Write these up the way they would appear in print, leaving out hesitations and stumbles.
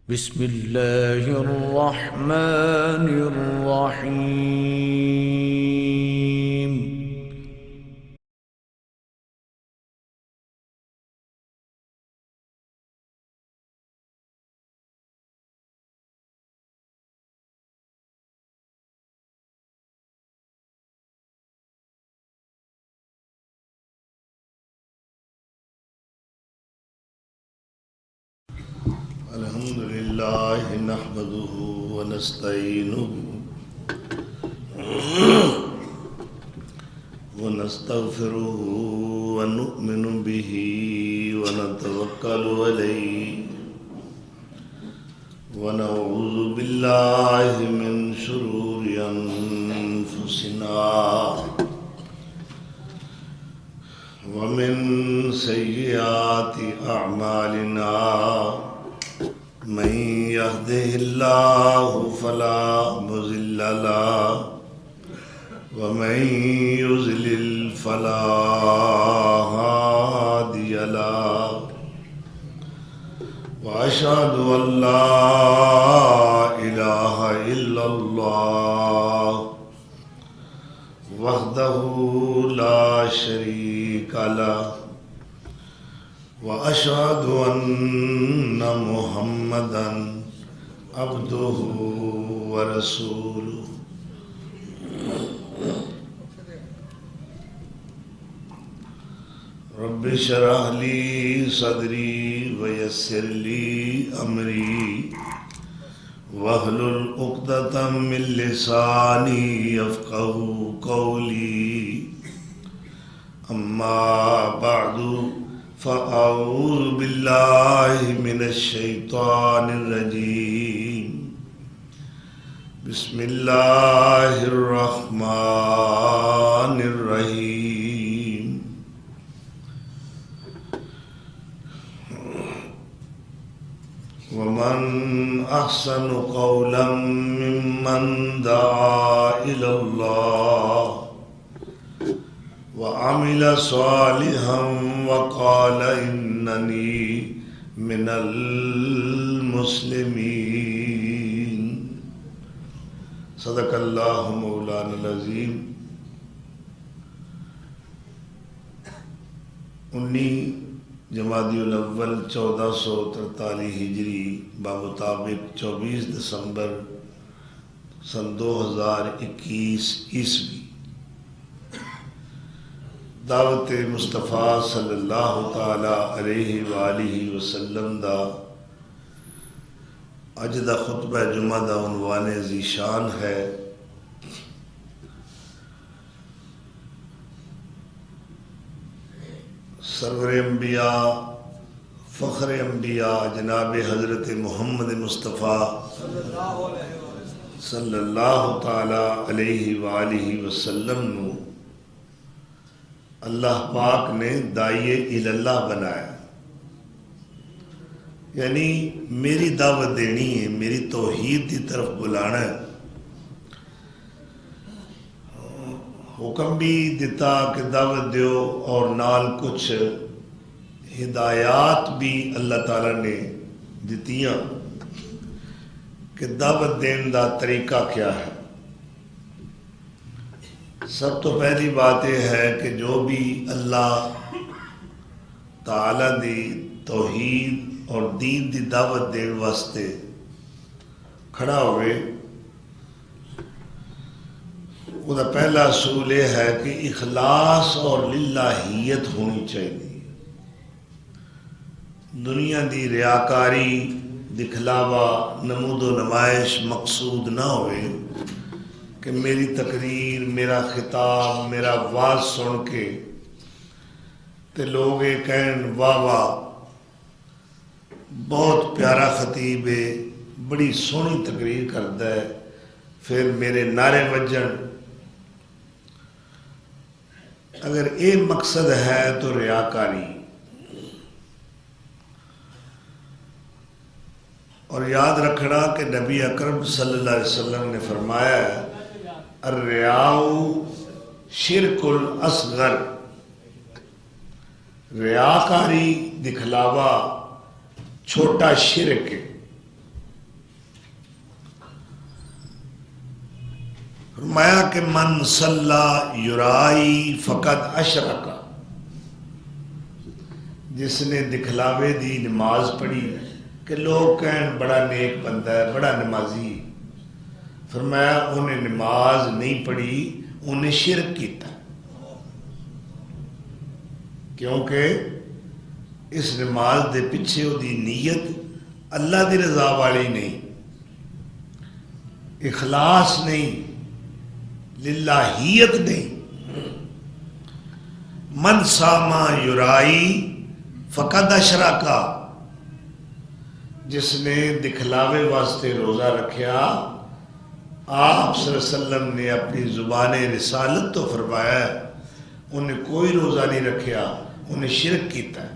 بسم الله الرحمن الرحيم. الحمد لله نحمده ونستعينه ونستغفره ونؤمن به ونتوكل عليه ونعوذ بالله من شرور أنفسنا ومن سيئات أعمالنا من يهده الله فلا مضل له ومن يضلل فلا هادي له وأشهد أن لا إله إلا الله وحده لا شريك له وأشهد أن محمدًا عبده ورسوله. رب اشرح لي صدري ويسر لي أمري واحلل عقدة من لساني يفقهوا قولي. أما بعد فأعوذ بالله من الشيطان الرجيم. بسم الله الرحمن الرحيم. ومن أحسن قولا ممن دعا إلى الله وعمل صالحا وقال إنني من المسلمين. صدق اللہ مولانا العظیم. 19 جمادی الاول 1443 ہجری بمطابق 24 دسمبر سن 2021 عیسوی دعوت مصطفیٰ صلی اللہ تعالی علیہ وآلہ وسلم دا اج دا خطبہ جمعہ دا عنوان ذیشان ہے سرور انبیاء فخر انبیاء جناب حضرت محمد مصطفیٰ صلی اللہ تعالی علیہ وآلہ وسلم نو اللہ پاک نے داعیے اللہ بنایا. یعنی میری دعوت دینی ہے، میری توحید کی طرف بلانا ہے. حکم بھی دیتا کہ دعوت دیو اور نال کچھ ہدایات بھی اللہ تعالیٰ نے دیتیاں کہ دعوت دین دا طریقہ کیا ہے. سب تو پہلی بات یہ ہے کہ جو بھی اللہ تعالیٰ دی توحید اور دین دی دعوت دین واسطے کھڑا ہوئے وہ دا پہلا اصول یہ ہے کہ اخلاص اور للہیت ہونی چاہیے. دنیا دی ریاکاری دکھلاوا نمود و نمائش مقصود نہ ہوئے کہ میری تقریر میرا خطاب میرا واز سن کے تے لوگ یہ کہن واہ واہ بہت پیارا خطیب ہے بڑی سونی تقریر کرتا ہے پھر میرے نعرے وجن. اگر یہ مقصد ہے تو ریاکاری. اور یاد رکھنا کہ نبی اکرم صلی اللہ علیہ وسلم نے فرمایا ہے الریاء شرک الاصغر. ریاکاری دکھلاوا چھوٹا شرک ہے. فرمایا کہ من صلی یرائی فقد اشرک، جس نے دکھلاوے دی نماز پڑھی کہ لوگ کہن بڑا نیک بندہ ہے، بڑا نمازی، فرمایا انہیں نماز نہیں پڑھی، انہیں شرک کیتا، کیونکہ اس نماز دے پیچھے وہ دی نیت اللہ دی رضا والی نہیں، اخلاص نہیں، للہیت نہیں۔ من ساما یرائی فقد اشرکا، جس نے دکھلاوے واسطے روزہ رکھیا، آپ صلی اللہ علیہ وسلم نے اپنی زبان رسالت تو فرمایا ہے انہیں کوئی روزہ نہیں رکھیا، انہیں شرک کیتا ہے۔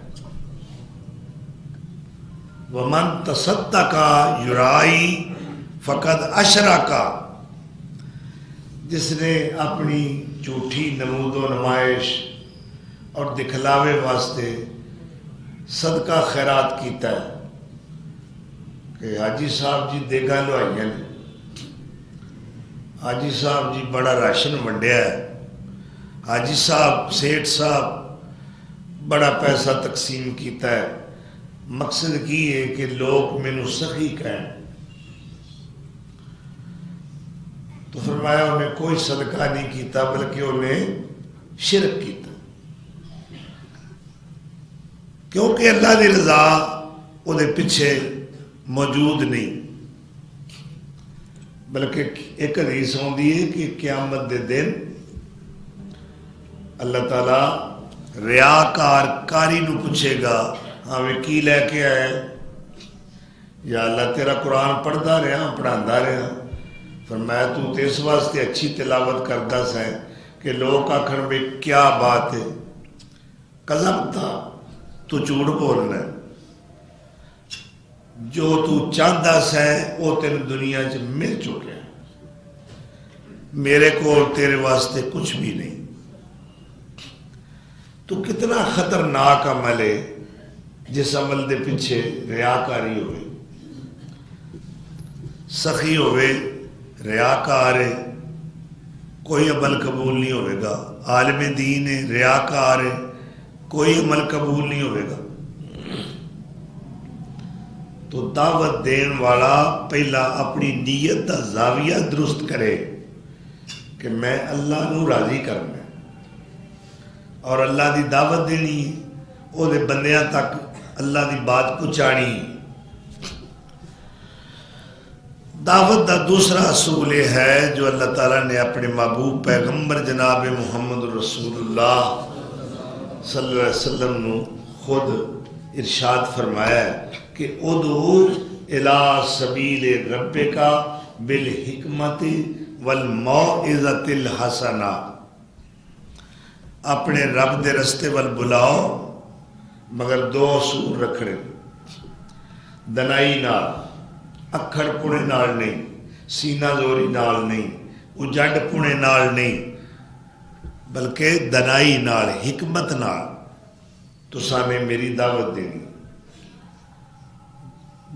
وَمَن تَصَدَّقَ یرائی فقد اشرکا، جس نے اپنی جھوٹی نمود و نمائش اور دکھلاوے واسطے صدقہ خیرات کیتا ہے کہ حاجی صاحب جی دیگاں لوائیاں نے، حاجی صاحب جی بڑا راشن ونڈیا ہے، حاجی صاحب سیٹھ صاحب بڑا پیسہ تقسیم کیتا ہے، مقصد کی ہے کہ لوگ مینوں سخی کہیں، تو فرمایا انہیں کوئی صدقہ نہیں کیتا بلکہ انہیں شرک کیتا، کیونکہ اللہ دی رضا وہ دے پیچھے موجود نہیں، بلکہ ایک حدیث ہوندی ہے کہ قیامت دے دن اللہ تعالیٰ ریاکار کاری نو پوچھے گا، ہاں وہ کی لے کے آئے؟ یا اللہ تیرا قرآن پڑھتا رہا، پڑھاندہ رہا، فرمایا تو اس واسطے اچھی تلاوت کرتا سا کہ لوگ آکھن میں کیا بات ہے، قلم تھا تو جھوٹ بولنا ہے، جو تو چاہتا سا وہ تین دنیا چ مل چکے، میرے کو تیرے واسطے کچھ بھی نہیں۔ تو کتنا خطرناک عمل ہے جس عمل دے پیچھے ریاکاری ہوئے، سخی ہوئے، ریاکار ہے، کوئی عمل قبول نہیں ہوئے گا، عالم دین ہے، ریاکار ہے، کوئی عمل قبول نہیں ہوئے گا۔ تو دعوت دین والا پہلا اپنی نیت دا زاویہ درست کرے کہ میں اللہ نو راضی کرنا اور اللہ دی دعوت دینی، وہ دے بندیاں تک اللہ دی بات پہنچانی۔ دعوت دا دوسرا اصول یہ ہے جو اللہ تعالیٰ نے اپنے محبوب پیغمبر جناب محمد رسول اللہ صلی اللہ علیہ وسلم نو خود ارشاد فرمایا ہے کہ ادعو الی سبیل ربک بالحکمت والموعظۃ الحسنہ، اپنے رب دے رستے وال بلاؤ مگر دو اصول رکھنے، دنائی نال، اکھڑ پونے نال نہیں، سینہ زوری نال نہیں، اجڑ پونے نال نہیں، بلکہ دنائی نال، حکمت نال تو سانے میری دعوت دینی۔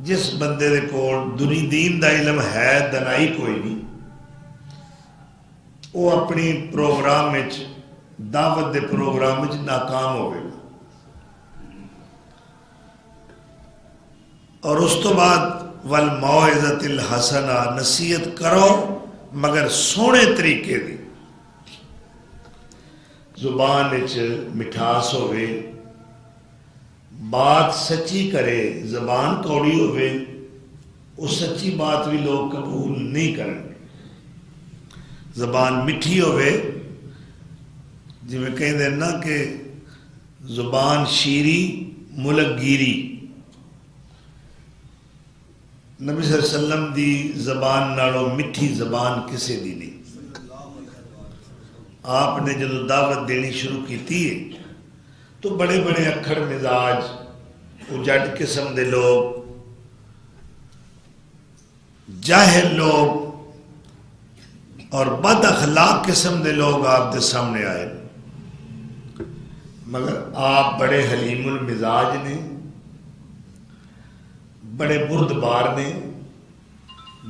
جس بندے دے کول دنی دین دا علم ہے، دنائی کوئی نہیں، وہ اپنی پروگرام وچ، دعوت دے پروگرام وچ ناکام ہوئے گا۔ اور اس تو بعد والموعظۃ الحسنہ، نصیحت کرو مگر سونے طریقے دی، زبان وچ مٹھاس ہوئے، بات سچی کرے، زبان کوڑی ہوئے، اس سچی بات بھی لوگ قبول نہیں کریں گے۔ زبان مٹھی ہوئے، جی میں کہیں دیں نا کہ زبان شیری ملک گیری، نبی صلی اللہ علیہ وسلم دی زبان نالوں مٹھی زبان کسے دی نہیں۔ آپ نے جدو دعوت دینی شروع کی ہے تو بڑے بڑے اکھڑ مزاج، اجڑ قسم دے لوگ، جاہل لوگ اور بد اخلاق قسم دے لوگ آپ دے سامنے آئے، مگر آپ بڑے حلیم المزاج نے، بڑے بردبار نے،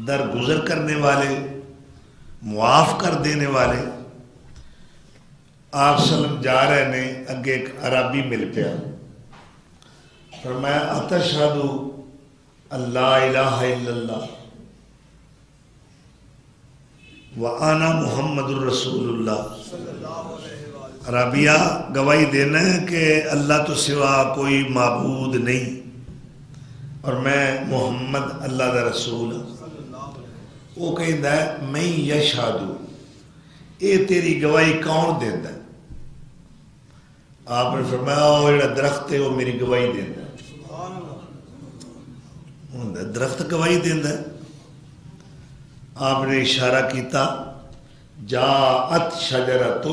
درگزر کرنے والے، معاف کر دینے والے. آپ سلم جا رہے نے, اگے ایک عربی مل پیا. فرمایا اتشہد اللہ الہ الا اللہ وانا محمد الرسول اللہ. عربیہ گواہی دینا ہے کہ اللہ تو سوا کوئی معبود نہیں اور میں محمد اللہ دا رسول ہوں. وہ کہندا ہے میں یشہدو, اے تیری گواہی کون دیندا ہے؟ آپ نے فرمایا وہ جڑا درخت ہے وہ میری گواہی دیندا ہے. درخت گواہی دیندا ہے. آپ نے اشارہ کیتا جاءت شجرۃ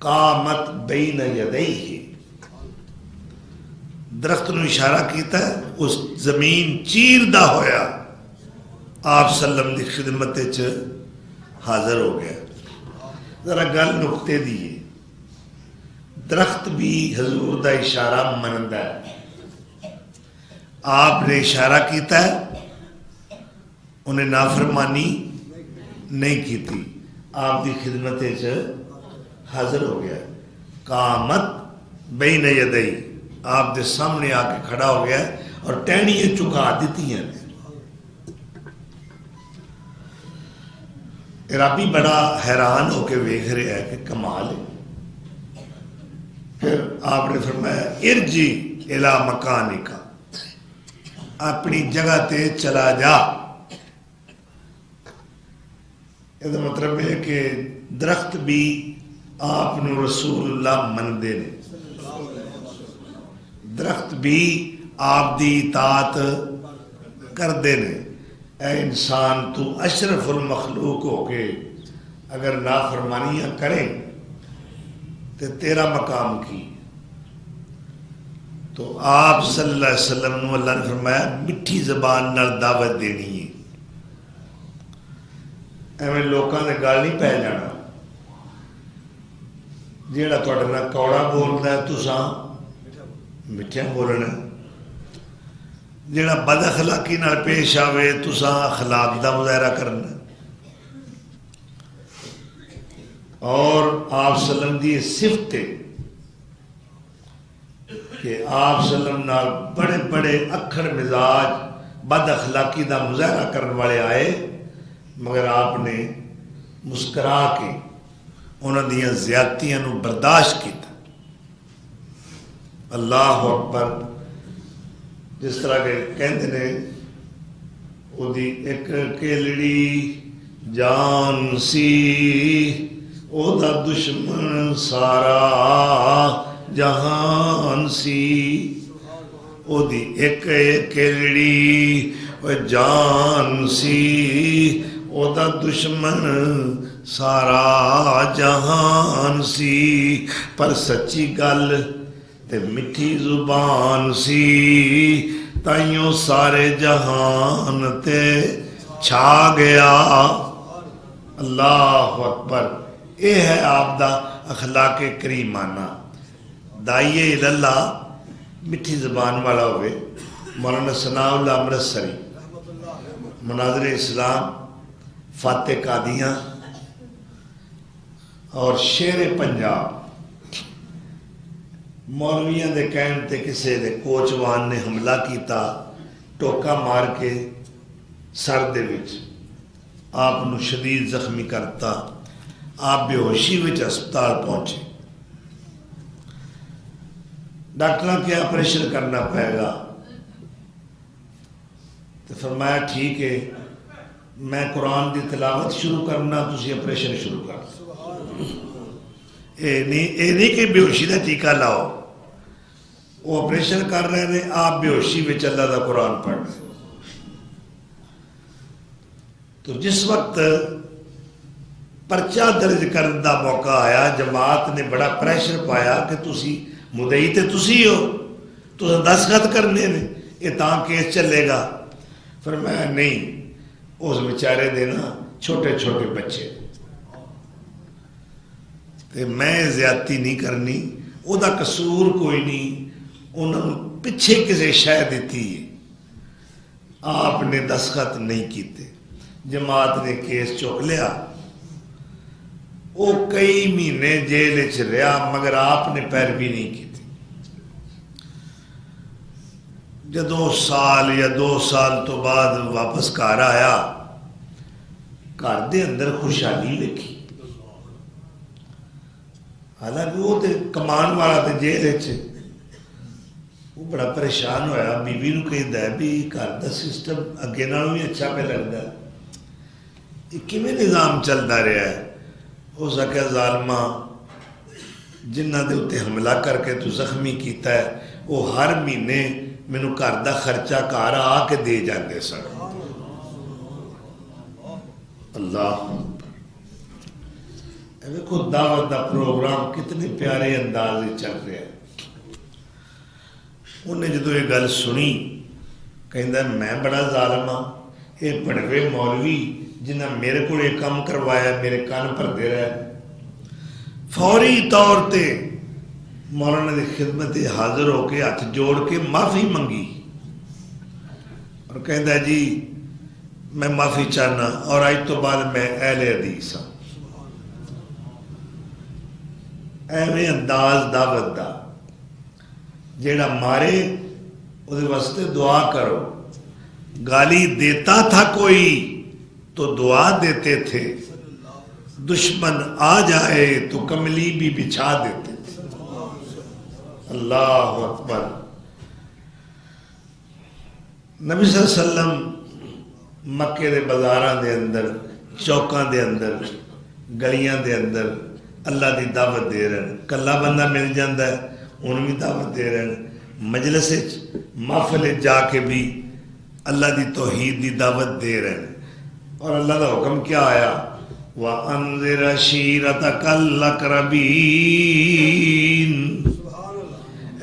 قامت بین یدیہ. درخت نے اشارہ کیتا ہے, اس زمین چیردہ ہویا آپ سلم دی خدمت چ حاضر ہو گیا. ذرا گل نقطے دیئے, درخت بھی حضور دا اشارہ منندا ہے. آپ نے اشارہ کیتا ہے, انہیں نافرمانی نہیں کی تھی, آپ دی خدمت چ حاضر ہو گیا. قامت بین یدی, آپ دے سامنے آ کے کھڑا ہو گیا اور ٹہنیاں چکا دیتی ہیں. عربی بڑا حیران ہو کے ویکھ رہا ہے کہ کمال ہے. پھر آپ نے فرمایا ارجی الی مکانک, اپنی جگہ تے چلا جا. یہ مطلب ہے کہ درخت بھی آپ نے رسول اللہ مندے نے, درخت بھی آپ دی اطاعت کردے نے. اے انسان تو اشرف المخلوق ہو کے اگر نافرمانیاں کریں تو تیرا مقام کی. تو آپ صلی اللہ علیہ وسلم نے اللہ نے فرمایا مٹھی زبان نال دعوت دینی ہے. ایویں لوکاں دے گل نہیں پہ جانا. جیڑا تہاڈے نال کوڑا بولدا ہے تساں میٹھا بولنا, جیڑا بد اخلاقی نال پیش آوے تساں اخلاق دا مظاہرہ کرنا. اور آپ صلی اللہ علیہ وسلم دی صفت ہے کہ آپ صلی اللہ علیہ وسلم نال بڑے بڑے اکھڑ مزاج بد اخلاقی دا مظاہرہ کرنے والے آئے, مگر آپ نے مسکرا کے انہاں دیاں زیادتیاں نو برداشت کیتا. اللہ اکبر. جس طرح کہ کہندے نے او دی ایک کیلڑی جان سی او دا دشمن سارا جہان سی. او دی ایک کیلڑی جان سی او دا دشمن سارا جہان سی. پر سچی گل تے مٹھی زبان سی تائیوں سارے جہان تے چھا گیا. اللہ اکبر. اے ہے آپ دا اخلاق کریمانہ. داعیے اللہ مٹھی زبان والا ہوئے. مولانا ثناء اللہ امرتسری مناظر اسلام, فاتح قادیاں اور شیر پنجاب. مولویاں دے کہن تے کسے دے کوچوان نے حملہ کیتا, ٹوکا مار کے سر دے وچ آپ نو شدید زخمی کرتا. آپ بے ہوشی وچ ہسپتال پہنچے. ڈاکٹراں کے آپریشن کرنا پائے گا. تو فرمایا ٹھیک ہے میں قرآن دی تلاوت شروع کرنا, تسی آپریشن شروع کر. اے نہیں کہ بے ہوشی دا ٹیکہ لاؤ. وہ آپریشن کر رہے ہیں, آپ بے ہوشی وچ اللہ دا قرآن پڑھ رہے. تو جس وقت پرچہ درج کرنے دا موقع آیا, جماعت نے بڑا پریشر پایا کہ تسی مدعی تے تسی ہو, تو دستخط کرنے نے, یہ تاں کیس چلے گا. فرمایا نہیں, اس بیچارے دے نا چھوٹے چھوٹے بچے تے میں زیادتی نہیں کرنی, او دا قصور کوئی نہیں, انہوں نے پچھے کسے شے دیتی ہے. آپ نے دستخط نہیں کیتے. جماعت نے کیس چک لیا، وہ کئی مہینے جیل وچ رہا مگر آپ نے پیروی نہیں کی تھی۔ جدو سال یا 2 سال تو بعد واپس گھر آیا، گھر دے اندر خوشحالی ویکھی، حالانکہ وہ تے کمان والا تے جیل وچ، وہ بڑا پریشان ہویا، بیوی نو کہندا ہے بھی گھر دا سسٹم اگے نالوں بھی اچھا پہ لگدا ہے، یہ کیویں نظام چلدا رہا ہے؟ ہو سکیا ظالمہ جنہ دے اتنے حملہ کر کے تو زخمی کیتا ہے وہ ہر مہینے مینوں گھر دا خرچہ گھر آ کے دے جاندے سن۔ اللہ دیکھو دعوت دا پروگرام کتنے پیارے انداز میں چل رہا ہے۔ انہیں جدو یہ گل سنی کہندا میں بڑا ظالم ہاں، یہ بڑوے مولوی جنہ میرے کو یہ کام کروایا میرے کان بھردے رہے۔ فوری طور تے مولانا دی خدمت حاضر ہو کے ہاتھ جوڑ کے معافی منگی اور کہندا جی میں معافی چاہنا اور آج تو بعد میں اہل حدیث ہاں۔ ایویں انداز دعوت دا، جیڑا مارے وہ واسطے دعا کرو، گالی دیتا تھا کوئی تو دعا دیتے تھے، دشمن آ جائے تو کملی بھی بچھا دیتے تھے۔ اللہ اکبر۔ نبی صلی اللہ علیہ وسلم مکے دے بازاراں دے اندر، چوکاں دے اندر، گلیاں دے اندر اللہ دی دعوت دے رہے ہیں، کلا بندہ مل جاندہ ہے انہوں بھی دعوت دے رہے ہیں، مجلس محفل جا کے بھی اللہ دی توحید دی دعوت دے رہے ہیں۔ اور اللہ دا حکم کیا آیا؟ وَأَنذِرْ عَشِيرَتَكَ الْأَقْرَبِينَ۔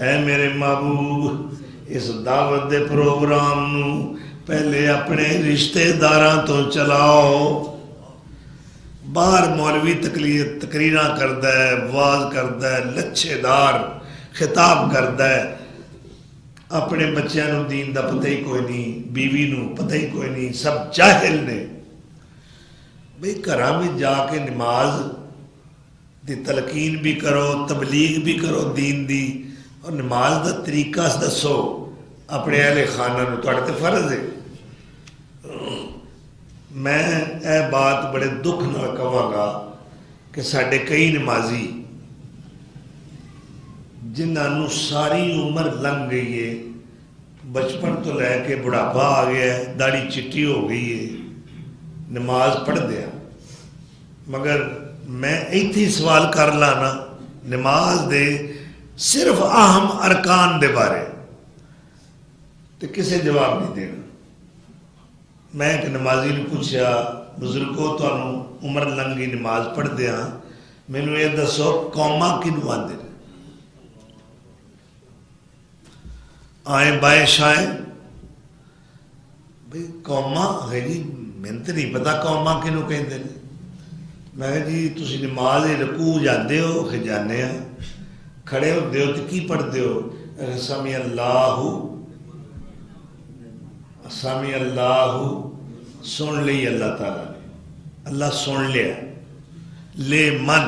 اے میرے محبوب اس دعوت دے پروگرام نو پہلے اپنے رشتہ داراں تو چلاؤ۔ باہر مولوی تقریراں کردا ہے، واز کردا ہے، لچھے دار خطاب کردا ہے، اپنے بچیاں نو دین دا پتہ ہی کوئی نہیں، بیوی نو پتہ ہی کوئی نہیں، سب جاہل نے۔ بھئی گھراں میں جا کے نماز دی تلقین بھی کرو، تبلیغ بھی کرو دین دی، اور نماز دا طریقہ دسو اپنے اہل خانہ نو، تہاڈے تے فرض ہے۔ میں اے بات بڑے دکھ نال کہاں گا کہ ساڈے کئی نمازی جنہاں نو ساری عمر لنگ گئی ہے، بچپن تو لے کے بڑھاپا آ گیا ہے، داڑھی چٹی ہو گئی ہے، نماز پڑھ دیا، مگر میں ایتھی سوال کر لانا نماز دے صرف اہم ارکان دے بارے تو کسے جواب نہیں دینا۔ میں ایک نمازی نے پوچھا بزرگو تانوں عمر لنگی نماز پڑھ دیا، مینوں یہ دسو قوماں کنوں آندے نے؟ آئیں بائیں شائیں، بھئی قوماں ہے جی میں تو نہیں پتا قوماں کنوں کہندے نے۔ میں کہا جی تسی نماز رکوع جاندے ہو کہ جانے ہاں، کھڑے ہوندے ہو تو کی پڑھدے ہو؟ سمی اللہ سمی اللہ، سن لی اللہ تعالیٰ نے، اللہ سن لیا، لے من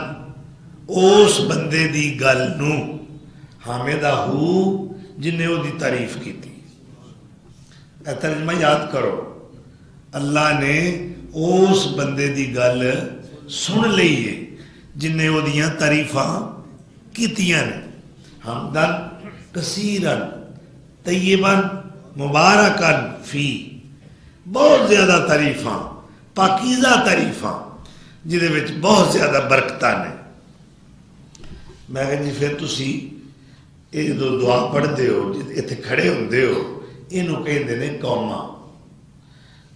اس بندے دی گل نو حامدہ ہو جن نے وہ دی تعریف کی تھی۔ اے ترجمہ یاد کرو، اللہ نے اس بندے دی گل سن لئی ہے جن نے وہ دیاں تعریفاں کیتیاں نے، حمدن کثیرن طیبن مبارکن فی، بہت زیادہ تعریفاں، پاکیزہ تعریفاں جہدے وچ بہت زیادہ برکتاں نے۔ میں کہا جی پھر تسی یہ دو دعا پڑھ دے ہو، اتنے کھڑے ہوندے ہو، انہوں کہندے نے قوماں۔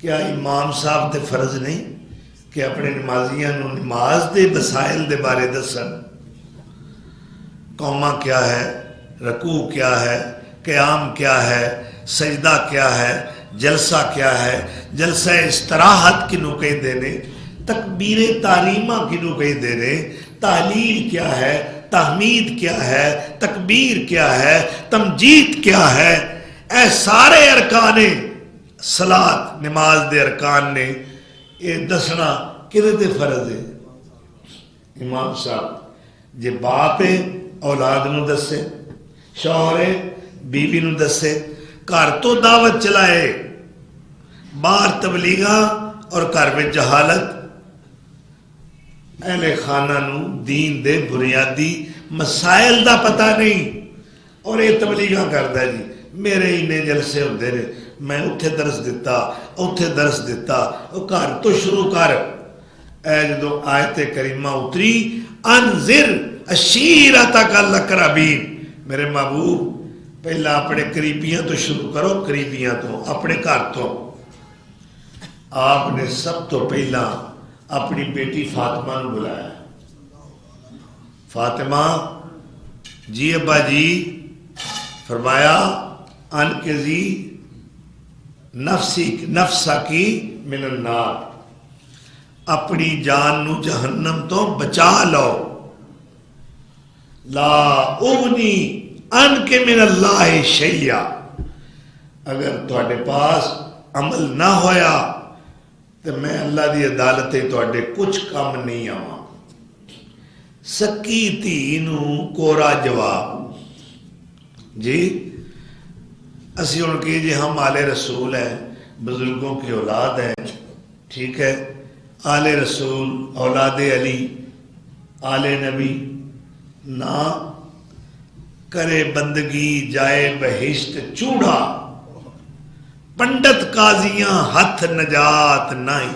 کیا امام صاحب تے فرض نہیں کہ اپنے نمازیاں نو نماز دے مسائل دے بارے دسن؟ قوماں کیا ہے، رکوع کیا ہے، قیام کیا ہے، سجدہ کیا ہے، جلسہ کیا ہے، جلسہ استراحت کنوں کہندے نے، تکبیر تحریمہ کنوں کہندے نے، تحلیل کیا ہے، تحمید کیا ہے، تکبیر کیا ہے، تمجید کیا ہے، اے سارے ارکان صلاۃ نماز دے ارکان نے، یہ دسنا کدے تے فرض ہے؟ امام صاحب جے باپ ہے اولاد نو دسے، شوہر ہے بیوی نو دسے، گھر تو دعوت چلائے، باہر تبلیغاں اور گھر میں جہالت، اہل خانہ نو دین دے بنیادی مسائل دا پتہ نہیں اور یہ تبلیغاں کردا جی میرے انے جلسے ہوندے نے، میں اتھے درس دیتا اتھے درس دیتا، وہ گھر تو شروع کر۔ اے جدو آیت کریمہ اتری انذر عشیرتک الاقربین، میرے محبوب پہلا اپنے قریبیاں تو شروع کرو، قریبیاں تو اپنے گھر تو۔ آپ نے سب تو پہلا اپنی بیٹی فاطمہ نے بلایا، فاطمہ جی ابا جی، فرمایا انقذی نفسکی من النار، اپنی جان نو جہنم تو بچا لو، لا اغنی انک من اللہ شیئا، اگر تواڈے پاس عمل نہ ہویا تو میں اللہ دی عدالت تواڈے کچھ کم نہیں آواں۔ سکی دھی نو کورا جواب، جی اسی ان کی جی ہم آل رسول ہیں، بزرگوں کی اولاد ہیں، ٹھیک ہے، آل رسول اولاد علی آل نبی، نہ کرے بندگی جائے بہشت چوڑا، پنڈت قاضیاں ہتھ نجات نہیں،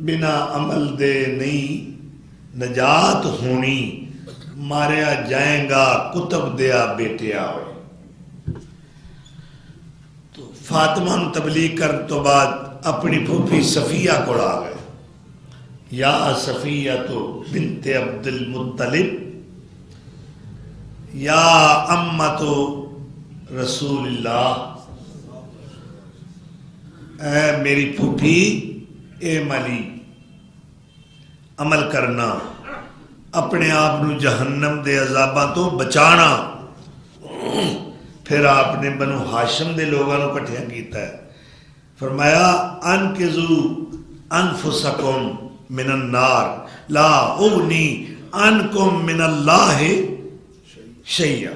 بنا عمل دے نہیں نجات ہونی، ماریا جائیں گا کتب دیا بیٹیا ہوئے۔ تو فاطمہ نے تبلیغ کرنے تو بعد اپنی پھوپھی صفیہ کو آ گئے، یا صفیہ تو بنت عبد المطلب یا امت رسول اللہ، اے میری پھوپھی اے ملی عمل کرنا، اپنے آپ نو جہنم دے عذاباں تو بچانا۔ پھر آپ نے بنو ہاشم دے لوگاں نو کٹھیا کیتا ہے، فرمایا انقذو انفسکم من النار لا اغنی عنکم من اللہ شیئا،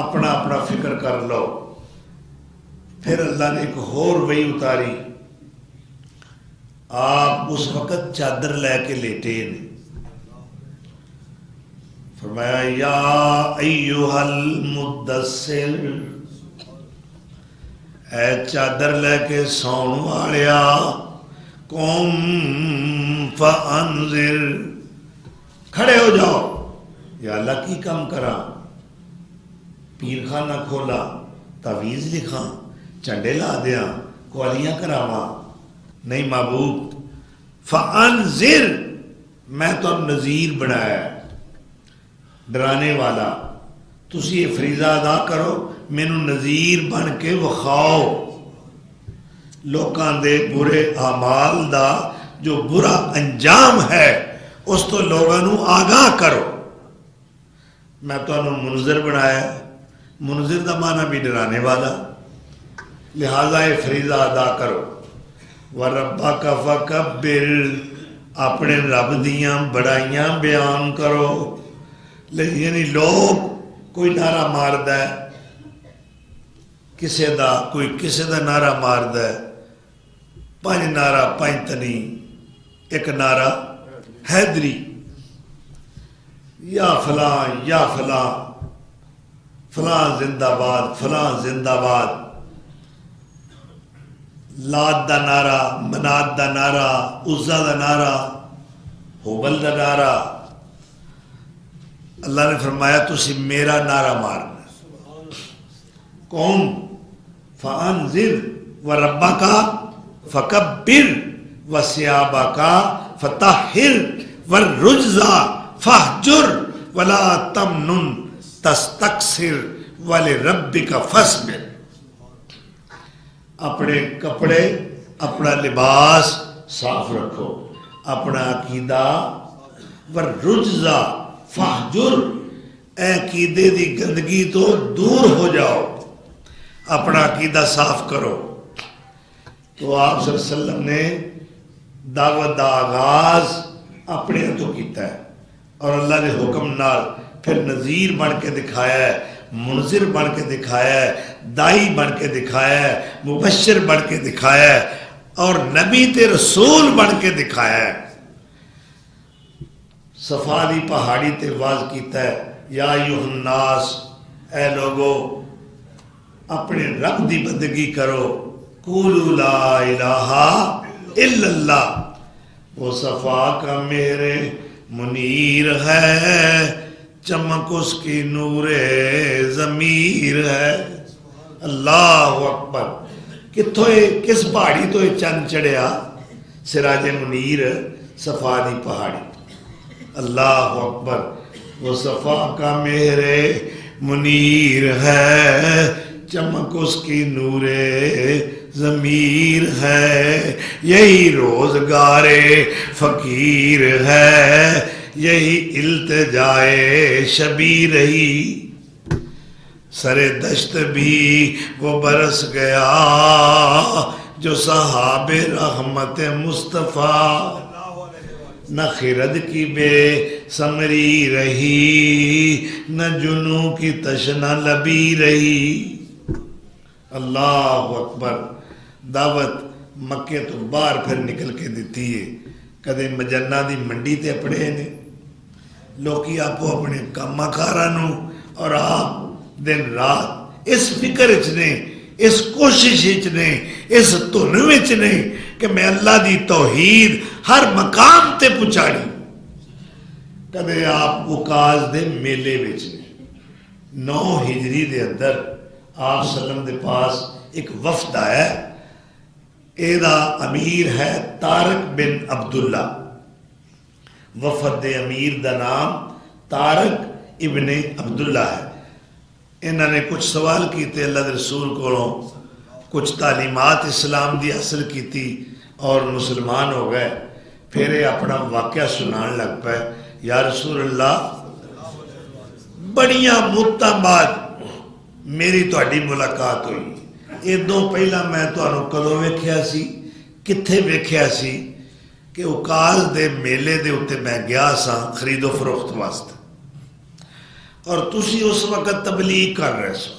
اپنا اپنا فکر کر لو۔ پھر اللہ نے ایک اور وحی اتاری، آپ اس وقت چادر لے کے لیٹے نے، فرمایا یا ایھا المدثر، اے چادر لے کے سون والیا، قم فانذر، کھڑے ہو جاؤ، یا اللہ کی کام کرا، پیر خانہ کھولا، تعویذ لکھاں، چنڈے لا دیاں، کوالیاں کراواں، نہیں محبوب، فانذر، میں تو نذیر بنایا ہے، ڈرانے والا، تسی یہ فریضہ ادا کرو، مینوں نذیر بن کے وخاؤ، لوکاں دے برے اعمال دا جو برا انجام ہے اس تو لوگاں نو آگاہ کرو۔ میں تو انہوں منذر بنایا ہے، منذر دا معنی بھی ڈرانے والا، لہذا یہ فریضہ ادا کرو۔ وَرَبَّكَ فَكَبِّرْ، اپنے رب دیاں بڑائیاں بیان کرو۔ یعنی لوگ کوئی نعرہ ماردا ہے کسے دا، کوئی کسے دا نعرہ ماردا ہے، پانچ نعرہ پانچ تنی، ایک نعرہ حیدری، یا فلاں یا فلاں، فلاں زندہ باد، فلاں زندہ باد، لات دا نعرہ، منات دا نعرہ، عزا دا نعرہ، حبل دا نعرہ۔ اللہ نے فرمایا تسی میرا نعرہ مارنا، قوم فانذر وربک فکبر وثیابک فطہر والرجز فاہجر ولا تمنن تستکثر ولربک فاصبر، اپنے کپڑے اپنا لباس صاف رکھو، اپنا عقیدہ والرجز فاہجر، اے عقیدے دی گندگی تو دور ہو جاؤ، اپنا عقیدہ صاف کرو۔ تو آپ صلی اللہ علیہ وسلم نے دعوت دا آغاز اپنے تو کیتا ہے اور اللہ نے حکم نال پھر نذیر بن کے دکھایا ہے، منذر بن کے دکھایا ہے، دائی بن کے دکھایا ہے، مبشر بن کے دکھایا ہے اور نبی تے رسول بن کے دکھایا ہے۔ صفا دی پہاڑی تے واز کیتا ہے، یا ایھا الناس، اے لوگو اپنے رب دی بندگی کرو، قولوا لا الہ الا اللہ، وہ صفا کا میرے منیر ہے، چمک اس کی نور ضمیر ہے۔ اللہ اکبر، کس پہاڑی تو یہ چند چڑھیا؟ سراج منیر صفا دی پہاڑی۔ اللہ اکبر، وہ صفا کا میرے منیر ہے، چمک اس کی نور ضمیر ہے، یہی روزگار فقیر ہے، یہی التجائے شبیر رہی۔ سر دشت بھی وہ برس گیا جو صحاب رحمت مصطفیٰ، نہ خرد کی بے سمری رہی، نہ جنوں کی تشنہ لبی رہی۔ اللہ اکبر، دعوت مکے تو باہر پھر نکل کے دیتی ہے۔ کدے مجنہ دی منڈی تے اپڑے نے لوکی آپ اپنے کاما کارانوں، اور آپ دن رات اس فکر اچ نے، اس کوشش اچ نے، اس دھن وچ نے کہ میں اللہ دی توحید ہر مقام تے پہنچاڑی۔ کدے آپ وکاز دے میلے وچ نے، 9 ہجری دے اندر آپ صلی اللہ علیہ وسلم دے پاس ایک وفد آیا ہے، ایدہ امیر ہے طارق بن عبداللہ، وفد دے امیر دا نام طارق ابن عبداللہ ہے۔ انہوں نے کچھ سوال کیتے اللہ دے رسول کو، کچھ تعلیمات اسلام دی حاصل کیتی اور مسلمان ہو گئے۔ پھر یہ اپنا واقعہ سنان لگ پائے، یا رسول اللہ بڑیاں مدتاں بعد میری تہاڈی ملاقات ہوئی، ادوں پہلا میں تہانوں کدوں ویکھیا سی، کتھے ویکھیا سی؟ کہ اوکاز دے میلے دے اتے میں گیا سا خرید و فروخت واسطے، اور تسی اس وقت تبلیغ کر رہے سو،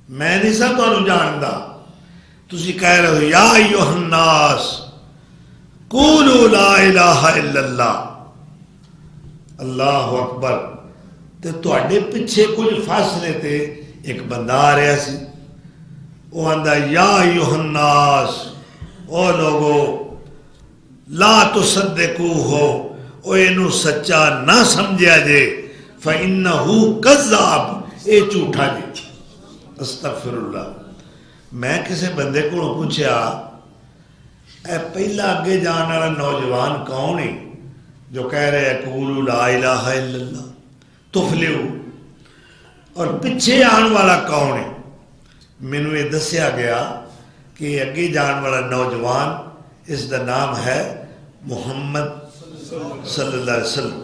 میں نہیں سا تہانوں جاندا، تسی کہہ رہے ہو یا ایھا الناس قولوا لا الہ الا اللہ۔ اللہ اکبر، تے تہاڈے پیچھے کچھ فاصلے تے ایک بندہ آ رہا سی، وہ آندا یا ایھا الناس، او لوگو لا تصدقوہ، او اینو سچا نہ سمجھیا جے، فَإِنَّهُ کذاب، اے جھوٹا جے۔ استغفر اللہ۔ میں کسی بندے کو پوچھا اے پہلا اگے جان والا نوجوان کون ہے جو کہہ رہے ہیں قولوا لا الہ الا اللہ تفلحوا، اور پیچھے آن والا کون ہے؟ مینوں یہ دسیا گیا کہ اگے جان والا نوجوان اس دا نام ہے محمد صلی اللہ علیہ وسلم۔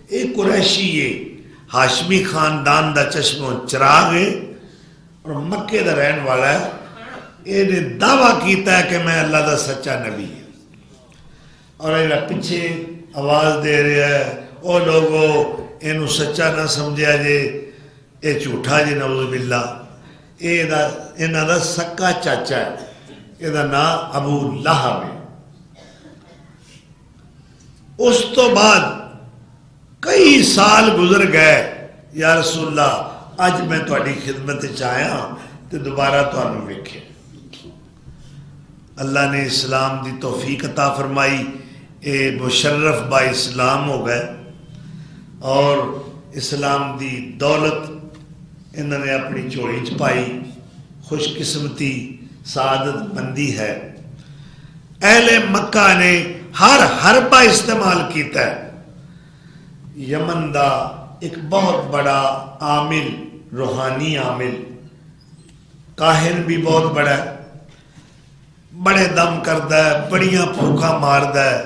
ایک قریشی ہے، ہاشمی خاندان دا چشم و چراغ ہے اور مکے دا رہن والا ہے۔ یہ نے دعویٰ کیتا ہے کہ میں اللہ دا سچا نبی ہوں، اور یہ پیچھے آواز دے رہا ہے او لوگو اینو سچا نہ سمجھا جے، اے جھوٹا جے، نعوذ باللہ۔ انہاں دا سکا چاچا ہے، یہ دا نام ابو لہب ہے۔ اس تو بعد کئی سال گزر گئے، یا رسول اللہ اج میں تہاڈی خدمت وچ آیا تے دوبارہ تہانوں ویکھے۔ اللہ نے اسلام دی توفیق عطا فرمائی، اے مشرف با اسلام ہو گئے، اور اسلام دی دولت انہوں نے اپنی چوڑی چ پائی۔ خوش قسمتی سعادت مندی ہے۔ اہل مکہ نے ہر حربہ استعمال کیتا ہے۔ یمن دا ایک بہت بڑا عامل، روحانی عامل، کاہن بھی بہت بڑا ہے، بڑے دم کردا ہے، بڑیاں پھوکا ماردا ہے،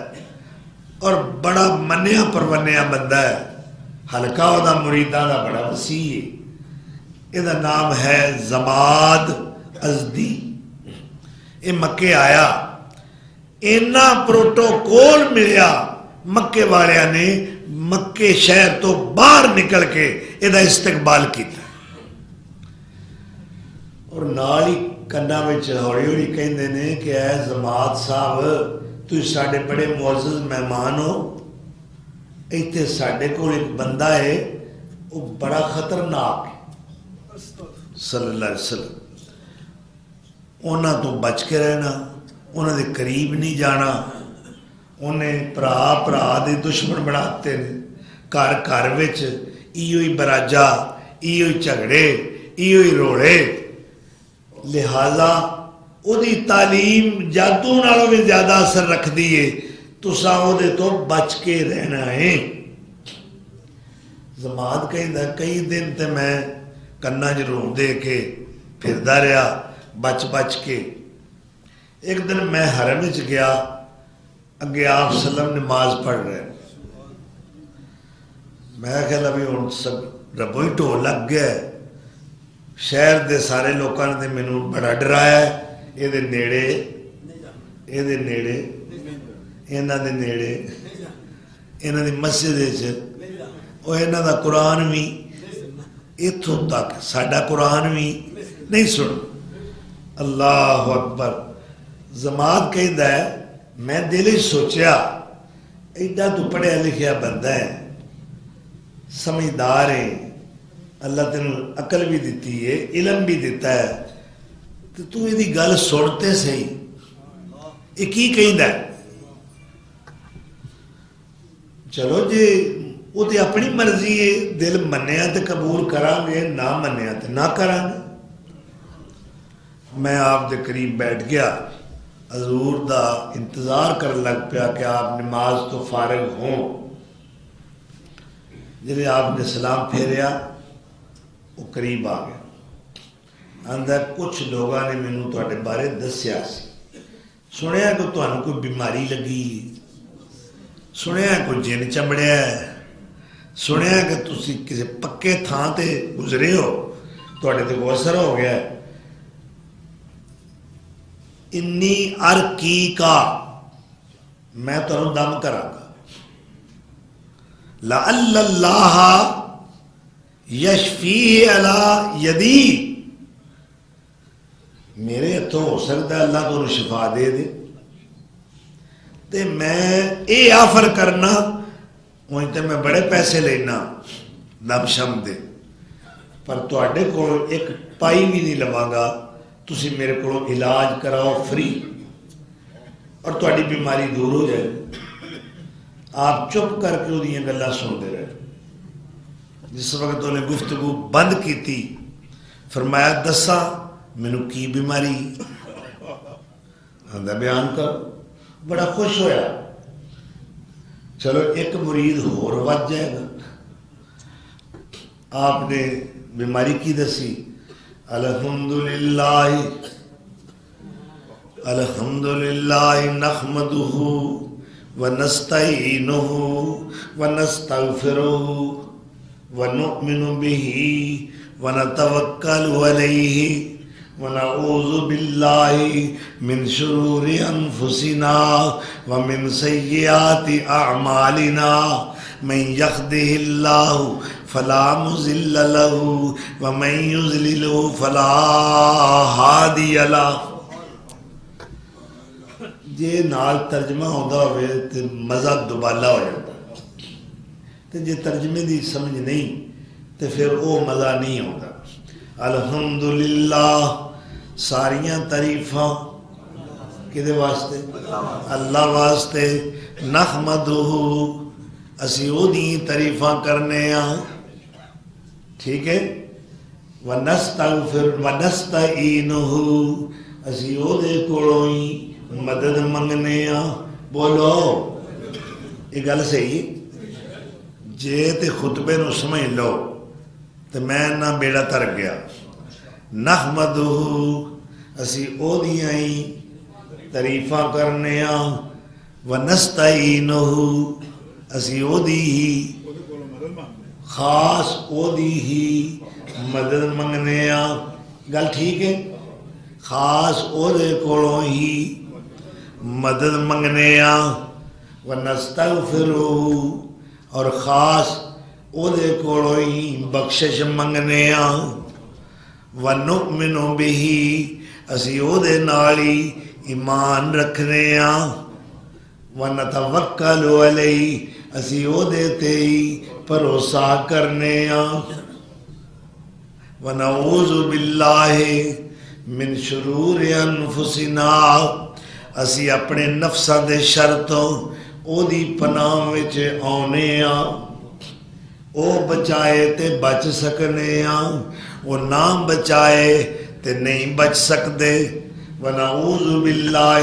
اور بڑا منیا پرونیا بندہ ہے۔ حلقہ دا مریداں دا بڑا وسیع ہے۔ یہ نام ہے زماد ازدی۔ یہ مکے آیا اینا پروٹوکول ملیا مکے والیاں نے مکے شہر تو باہر نکل کے یہ استقبال کیتا اور نال ہی کنا وچ ہولی ہولی کہندے نے کہ اے جماعت صاحب تسی ساڈے بڑے معزز مہمان ہو ایتھے ساڈے کول ایک بندہ ہے وہ بڑا خطرناک ہے صلی اللہ علیہ وسلم انہاں تو بچ کے رہنا انہاں دے قریب نہیں جانا انہیں پرا دے دشمن بناتے ہیں گھر گھر وچ ایو ہی براجا ایو ہی جھگڑے ایو ہی روڑے لہذا او دی تعلیم جادو نالوں بھی زیادہ اثر رکھ دیئے تساں او دے تو بچ کے رہنا ہے جماعت کئی دن تے میں کنا جروں دے کے پھردا رہا بچ کے ایک دن میں حرم وچ گیا اگے آپ سلم نماز پڑھ رہے میں کہا ابھی ہوں سب ربوں ہی ٹھو لگ گیا ہے شہر دے سارے لوگوں نے مینوں بڑا ڈرایا ہے یہ دے نیڑے انہاں دے نیڑے انہاں دی مسجد وہ انہاں دا قرآن بھی اتھوں تک ساڈا قرآن بھی نہیں سن اللہ اکبر جماعت کہندا ہے میں دل سوچیا ایڈا تو پڑھیا لکھیا بندہ ہے سمجھدار ہے اللہ تینوں عقل بھی دیتی ہے علم بھی دیتا ہے تو یہ دی گل سنتے صحیح یہ کی کہندا ہے چلو جی وہ تو اپنی مرضی ہے دل منیا تو قبول کران گے نہ منیا تو نہ کران گے میں آپ دے قریب بیٹھ گیا حضور دا انتظار کر لگ پیا کہ آپ نماز تو فارغ ہوں جنہیں آپ نے سلام پھیریا وہ قریب آ گیا اندر کچھ لوگوں نے مینوں تواڈے بارے دسیا سی سنیا کہ تانوں کوئی بیماری لگی سنیا کوئی جن چمڑیا ہے سنیا کہ تسی کسی پکے تھان تے گزرے ہو تواڈے تے کوئی اثر ہو گیا ہے انی ارکی کا میں تنوں دم کراں گا لعل اللہ یشفیہ علی یدی میرے ہتھوں ہو سکتا ہے اللہ کو شفا دے دے تے میں اے آفر کرنا وہیں تے میں بڑے پیسے لینا دم شم دے پر تواڈے کول ایک پائی بھی نہیں لواں گا تسی میرے کو علاج کراؤ فری اور تواڈی بیماری دور ہو جائے آپ چپ کر کے وہ گلاں سنتے رہے جس وقت انہیں گفتگو بند کی تھی فرمایا دسا مینوں کی بیماری آندا بیان کر بڑا خوش ہویا چلو ایک مرید ہور ود جائے گا آپ نے بیماری کی دسی الحمدللہ نحمدہ ونستعینہ ونستغفرہ ونؤمن بہ ونتوکل علیہ ونعوذ باللہ من شرور انفسنا ومن سیئات اعمالنا من یہدہ اللہ فلا مضل له ومن یضلل فلا ہادی له جے نال ترجمہ ہوندا ہوئے تے مزہ دوبالا ہو جاتا تے جے ترجمے دی سمجھ نہیں تے پھر او مزہ نہیں ہوندا الحمدللہ ساریاں تعریفاں کدے واسطے اللہ واسطے نحمدہ اسی او دی تعریفاں کرنے ہاں ٹھیک ہے ونستغفر ونستعینہ اسی او دے کولوں ہی مدد منگنے ہاں بولو یہ گل صحیح جے تے خطبے نو سمجھ لو تے میں نہ بیڑا تر گیا نحمدہ اسی او دیاں ہی تعریفاں کرنے ہاں ونستعینہ اسی او دی ہی خاص او دی ہی مدد منگنے ہاں گل ٹھیک ہے خاص او دے کولوں ہی مدد منگنے ونستغفرہ اور خاص او دے کولوں ہی بخشش منگنے ونؤمن بہ اسی او دے نالی ایمان رکھنے ونتوکل علیہ اسی او دے تے بھروسہ کرنے ونعوذ باللہ من شرور انفسنا اسی اپنے نفساں دے شر تو او دی پناہ وچ آنے او بچائے تے بچ سکنے او نہ بچائے تے نہیں بچ سکدے ونعوذ باللہ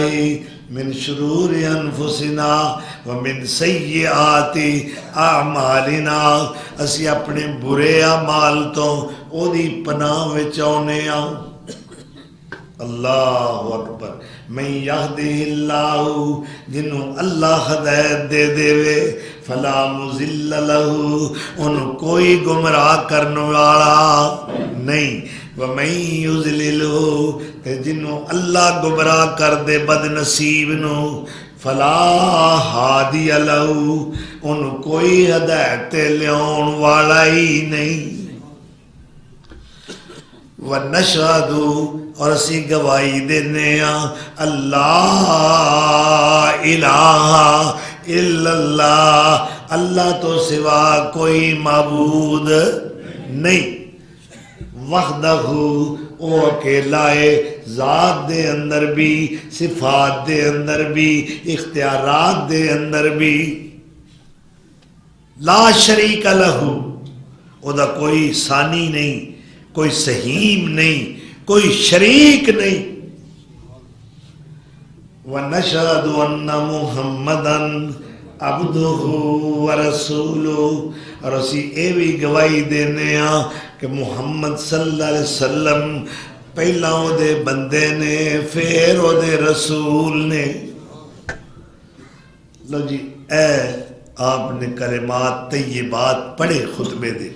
من شرور انفسنا ومن سیئات اعمالنا اسی اپنے برے اعمال تو او دی پناہ وچ آنے اللہ اکبر من یہدہ اللہ جنہوں اللہ ہدایت دے دے فلا مضل لہ انہوں کوئی گمراہ کرنے والا نہیں وَمَن يُضْلِلْهُ تے جنہوں اللہ گمراہ کر دے بد نصیب نو فلا ہادی لہ انہوں کوئی ہدایت لیون والا ہی نہیں وَنَشْهَدُ اور اسی گواہی دینے اللہ الہ الا اللہ اللہ تو سوا کوئی معبود نہیں وحدہ او اکیلا ہے ذات دے اندر بھی صفات دے اندر بھی اختیارات دے اندر بھی لا شریک لہ او دا کوئی ثانی نہیں کوئی سہیم نہیں کوئی شریک نہیں وَنَشْهَدُ أَنَّ مُحَمَّدًا عَبْدُهُ وَرَسُولُهُ اور اسی اے بھی گواہی دینے کہ محمد صلی اللہ علیہ وسلم پہلا او دے بندے نے پھر او دے رسول نے لو جی اے آپ نے کلمات طیبات پڑھے خطبے دے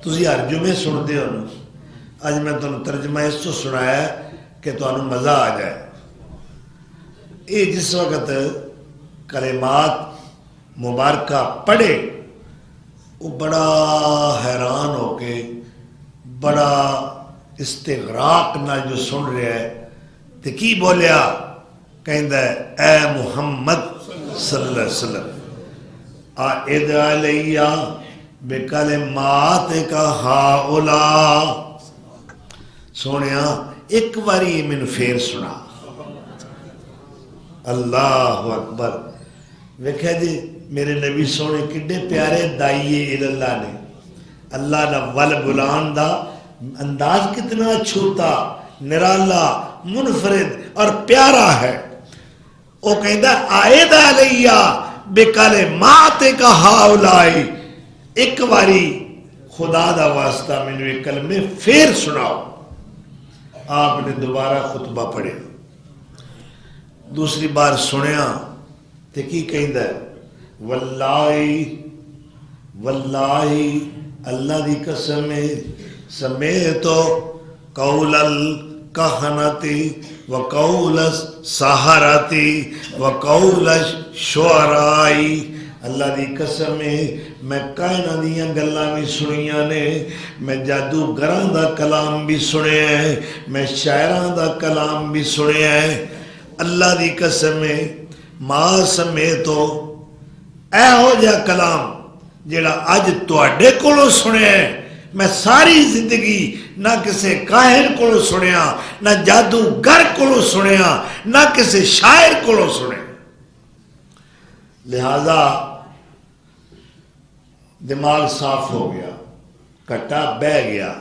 تسی ہر جمعے سن دے ہو نا آج میں تمہیں ترجمہ اس تو سنایا کہ تمہیں مزہ آ جائے یہ جس وقت کلمات مبارکہ پڑھے وہ بڑا حیران ہو کے بڑا استغراق نہ جو سن رہا ہے تو کی بولیا کہندہ ہے اے محمد صلی اللہ علیہ وسلم آئد علیہ بکلماتک ہاؤلاء سونیا ایک باری من پھر سنا اللہ اکبر ویکھے جی میرے نبی سونے کڈے پیارے دائیے اللہ نے اللہ نہ ول بلان دا انداز کتنا چھوٹا نرالا منفرد اور پیارا ہے وہ کہتا آئید علیہ بکلماتک ہاؤلاء ایک باری خدا دا واسطہ میں ایک کلمے پھر سناؤ آپ نے دوبارہ خطبہ پڑھے دوسری بار سنیا تو کی کہندہ ہے واللہ اللہ دی قسم سمیتو قول الکہنتی وقول السحرتی وقول الشعرائی اللہ دی قسم میں کائنہ دیاں گلاں بھی سنیاں نے میں جادوگراں دا کلام بھی سنے ہیں میں شاعراں دا کلام بھی سنے ہیں اللہ دی قسم ما سمیتو اے ہو جا کلام جیڑا اج تواڈے کولوں سنے ہیں میں ساری زندگی نہ کسے کاہن کولوں سنیا نہ جادوگر کولوں سنیا نہ کسے شاعر کولوں سنیا لہذا دماغ صاف ہو گیا کٹا بہ گیا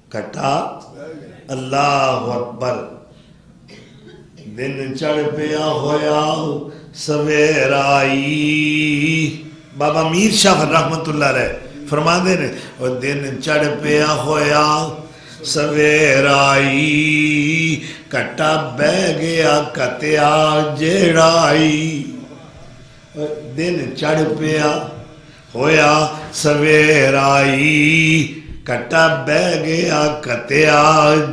کٹا اللہ اکبر دن چڑھ پیا ہویا سویر آئی بابا میر شاہ رحمت اللہ رہے فرما دے نے اور دن چڑھ پیا ہویا سویر آئی کٹا بہ گیا کتیا جیڑائی دن چڑھ پیا ہویا سویر آئی کٹا بہ گیا کتیا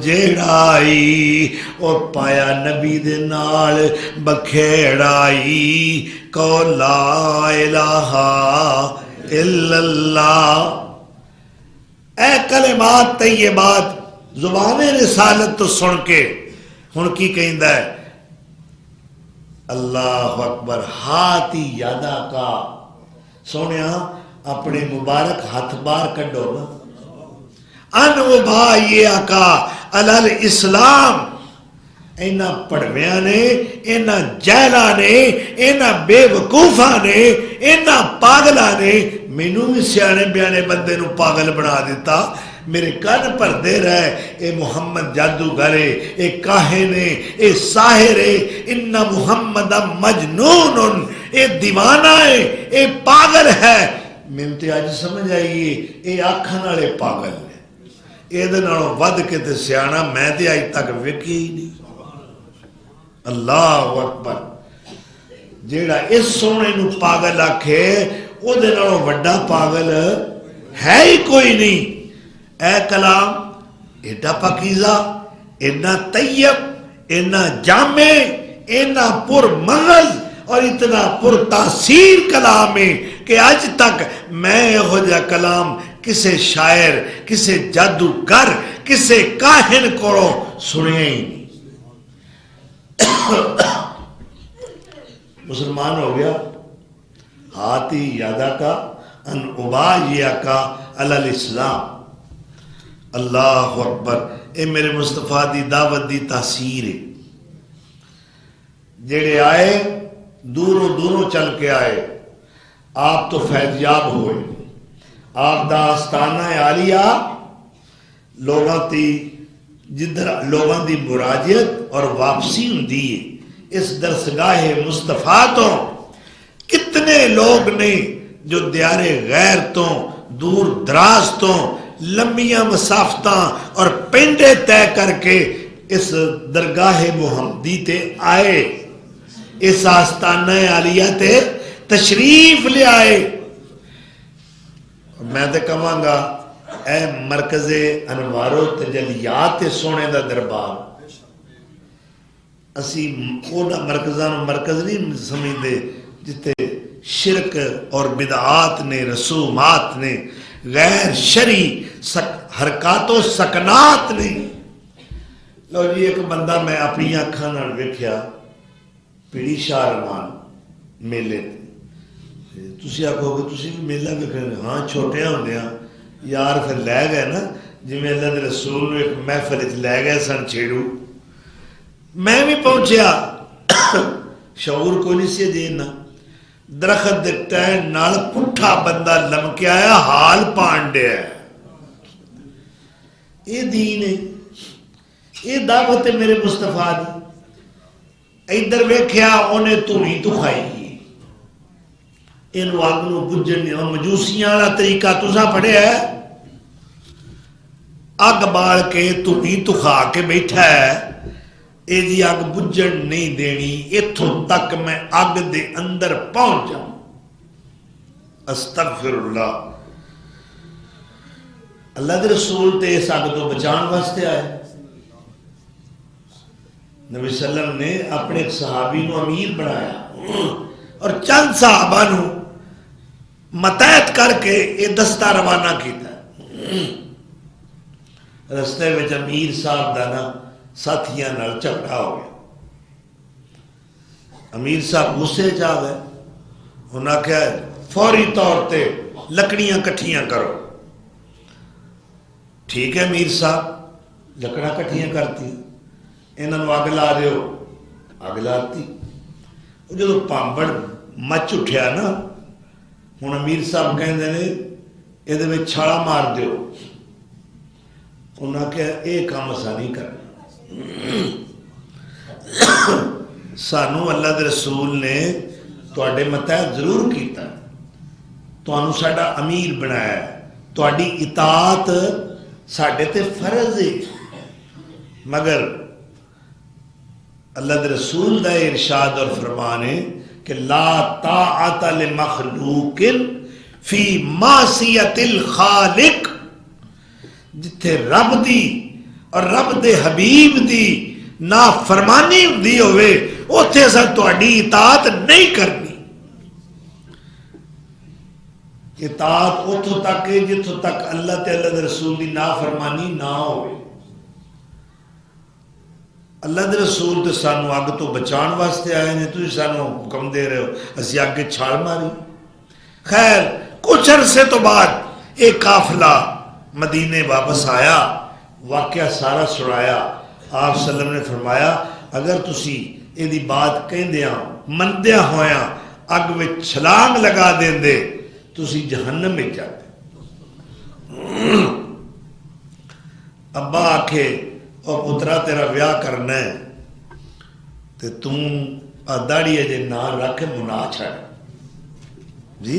جیڑائی اور پایا نبی دے نال بکھیڑائی کو لا الہ الا اللہ۔ اے کلمات طیبات زبان رسالت تو سن کے ہن کی کہندا ہے اللہ اکبر ہاتھی یادا کا سونیا اپنے مبارک ہاتھ بار کڈو نا ان وبائی آقا علی اسلام۔ اینا پڑھویاں نے اینا جہلا نے اینا بے وقوفہ نے اینا پاگلہ نے مینوں بھی سیانے بیانے بندے نو پاگل بنا دیتا۔ میرے کان پر دے رہے اے محمد جادوگرے اے کاہنے اے ساحرے ان محمد مجنون اے دیوانہ ہے اے پاگل ہے۔ میں تے آج سمجھ آئیے اے آکھن والے پاگل نے اے دے نالوں ود کے تے سیانا میں تے آج تک ویکھی ہی نہیں۔ اللہ اکبر جیڑا اس سونے نو پاگل آکھے او دے نالوں وڈا پاگل ہے ہی کوئی نہیں۔ اے کلام ایڈا پاکیزہ ایڈا طیب ایڈا جامع ایڈا پر مغز اور اتنا پر تاثیر کلام ہے کہ آج تک میں ہو جا کلام کسے شاعر کسے جادوگر کسے کاہن کو سنے ہی نہیں۔ مسلمان ہو گیا ہاتھی یادا کا ان اباجیا کا علی الاسلام۔ اللہ اکبر اے میرے مصطفیٰ دی دعوت دی تاثیر ہے۔ جڑے آئے دوروں دوروں چل کے آئے آپ تو فیضیاب ہوئے آپ دا آستانہ عالیہ لوگاں تی جدھر لوگاں دی مراجعت اور واپسی ہوندی ہے اس درسگاہ مصطفیٰ تو کتنے لوگ نے جو دیار غیر تو دور دراز تو لمبیاں مسافتاں اور پنڈے طے کر کے اس درگاہ محمدی تے آئے اس آستانہ عالیہ تے تشریف لے آئے۔ میں تے کہاں گا اے مرکز انوار و تجلیات سونے دا دربار اسی اونا مرکزان مرکز نہیں سمجھتے جتے شرک اور بدعات نے رسومات نے غیر شرعی حرکات و سکنات نے۔ لو جی ایک بندہ میں اپنی آنکھاں نال ویکھیا پیڑی شاہ رحمان میلے تسی آکھو گے تسی بھی میلہ ویکھنے ہاں چھوٹے ہوندے ہاں یار پھر لے گئے نا جی میں اللہ دے رسول ایک محفل لے گئے سن چھیڑو میں بھی پہنچیا شعور کو نہیں سی دینا درخت دکھتا ہے نال پٹھا بندہ لمکے آیا حال پانڈے ہے یہ دین ہے یہ دعوت ہے میرے مصطفیٰ دی۔ ادھر ویکھیا انہیں توڑی تو کھائی گی انو آگنو بجن مجوسیاں والا طریقہ تسا پڑھے ہے اگ بال کے توڑی تو کھا کے بیٹھا ہے اے دی اگ بجن نہیں دینی اتھوں تک میں اگ دے اندر پہنچ جاؤں۔ استغفر اللہ اللہ دے رسول تے اس اگ تو بچان واسطے آئے۔ نبی صلی اللہ علیہ وسلم نے اپنے ایک صحابی نو امیر بنایا اور چند صحابہ نو متحد کر کے یہ دستہ روانہ کیتا رستے میں امیر صاحب دا نا ساتھیاں نال جھگڑا ہو گیا۔ امیر صاحب غصے چاہ گئے انہاں کہا فوری طور تے لکڑیاں کٹھیاں کرو۔ ٹھیک ہے امیر صاحب لکڑیاں کٹھیاں کرتی انہوں نے اگ لا دیو اگ لاتی جدو پامبڑ مچ اٹھیا نا ہوں امیر صاحب کہندے نے یہ چھاڑا مار دیو انہاں کہا یہ کام اسا نہیں کرنا سانو اللہ دے رسول نے تواڈے متحد ضرور کیتا تانوں ساڈا امیر بنایا تواڈی اطاعت ساڈے تے فرض ہے مگر اللہ دے رسول دا ارشاد اور فرمان ہے کہ لا طاعت لمخلوق فی معصیت الخالق جتھے رب دی اور رب دے حبیب دی نافرمانی ہوندی ہوئے اوتھے اساں تہاڈی اطاعت نہیں کرنی. اطاعت اتھوں تک ہے جتھوں تک اللہ تے اللہ دے رسول دی نافرمانی نہ ہوئے. اللہ دے رسول تے سانو اگ تو بچان واسطے آئے نے، تسی سانو حکم دے رہے ہو اسی اگے چھال ماری. خیر کچھ عرصے تو بعد ایک قافلہ مدینے واپس آیا، واقعہ سارا سنایا. آپ صلی اللہ علیہ وسلم نے فرمایا اگر تسی یہ دی بات کہندیاں مندیاں ہویاں اگ میں چھلانگ لگا دیندے تسی جہنم میں جاتے. ابا آکھے او پترا تیرا بیاہ کرنا ہے تے تم داڑھی اجے نہ رکھ منا چھڑ جی،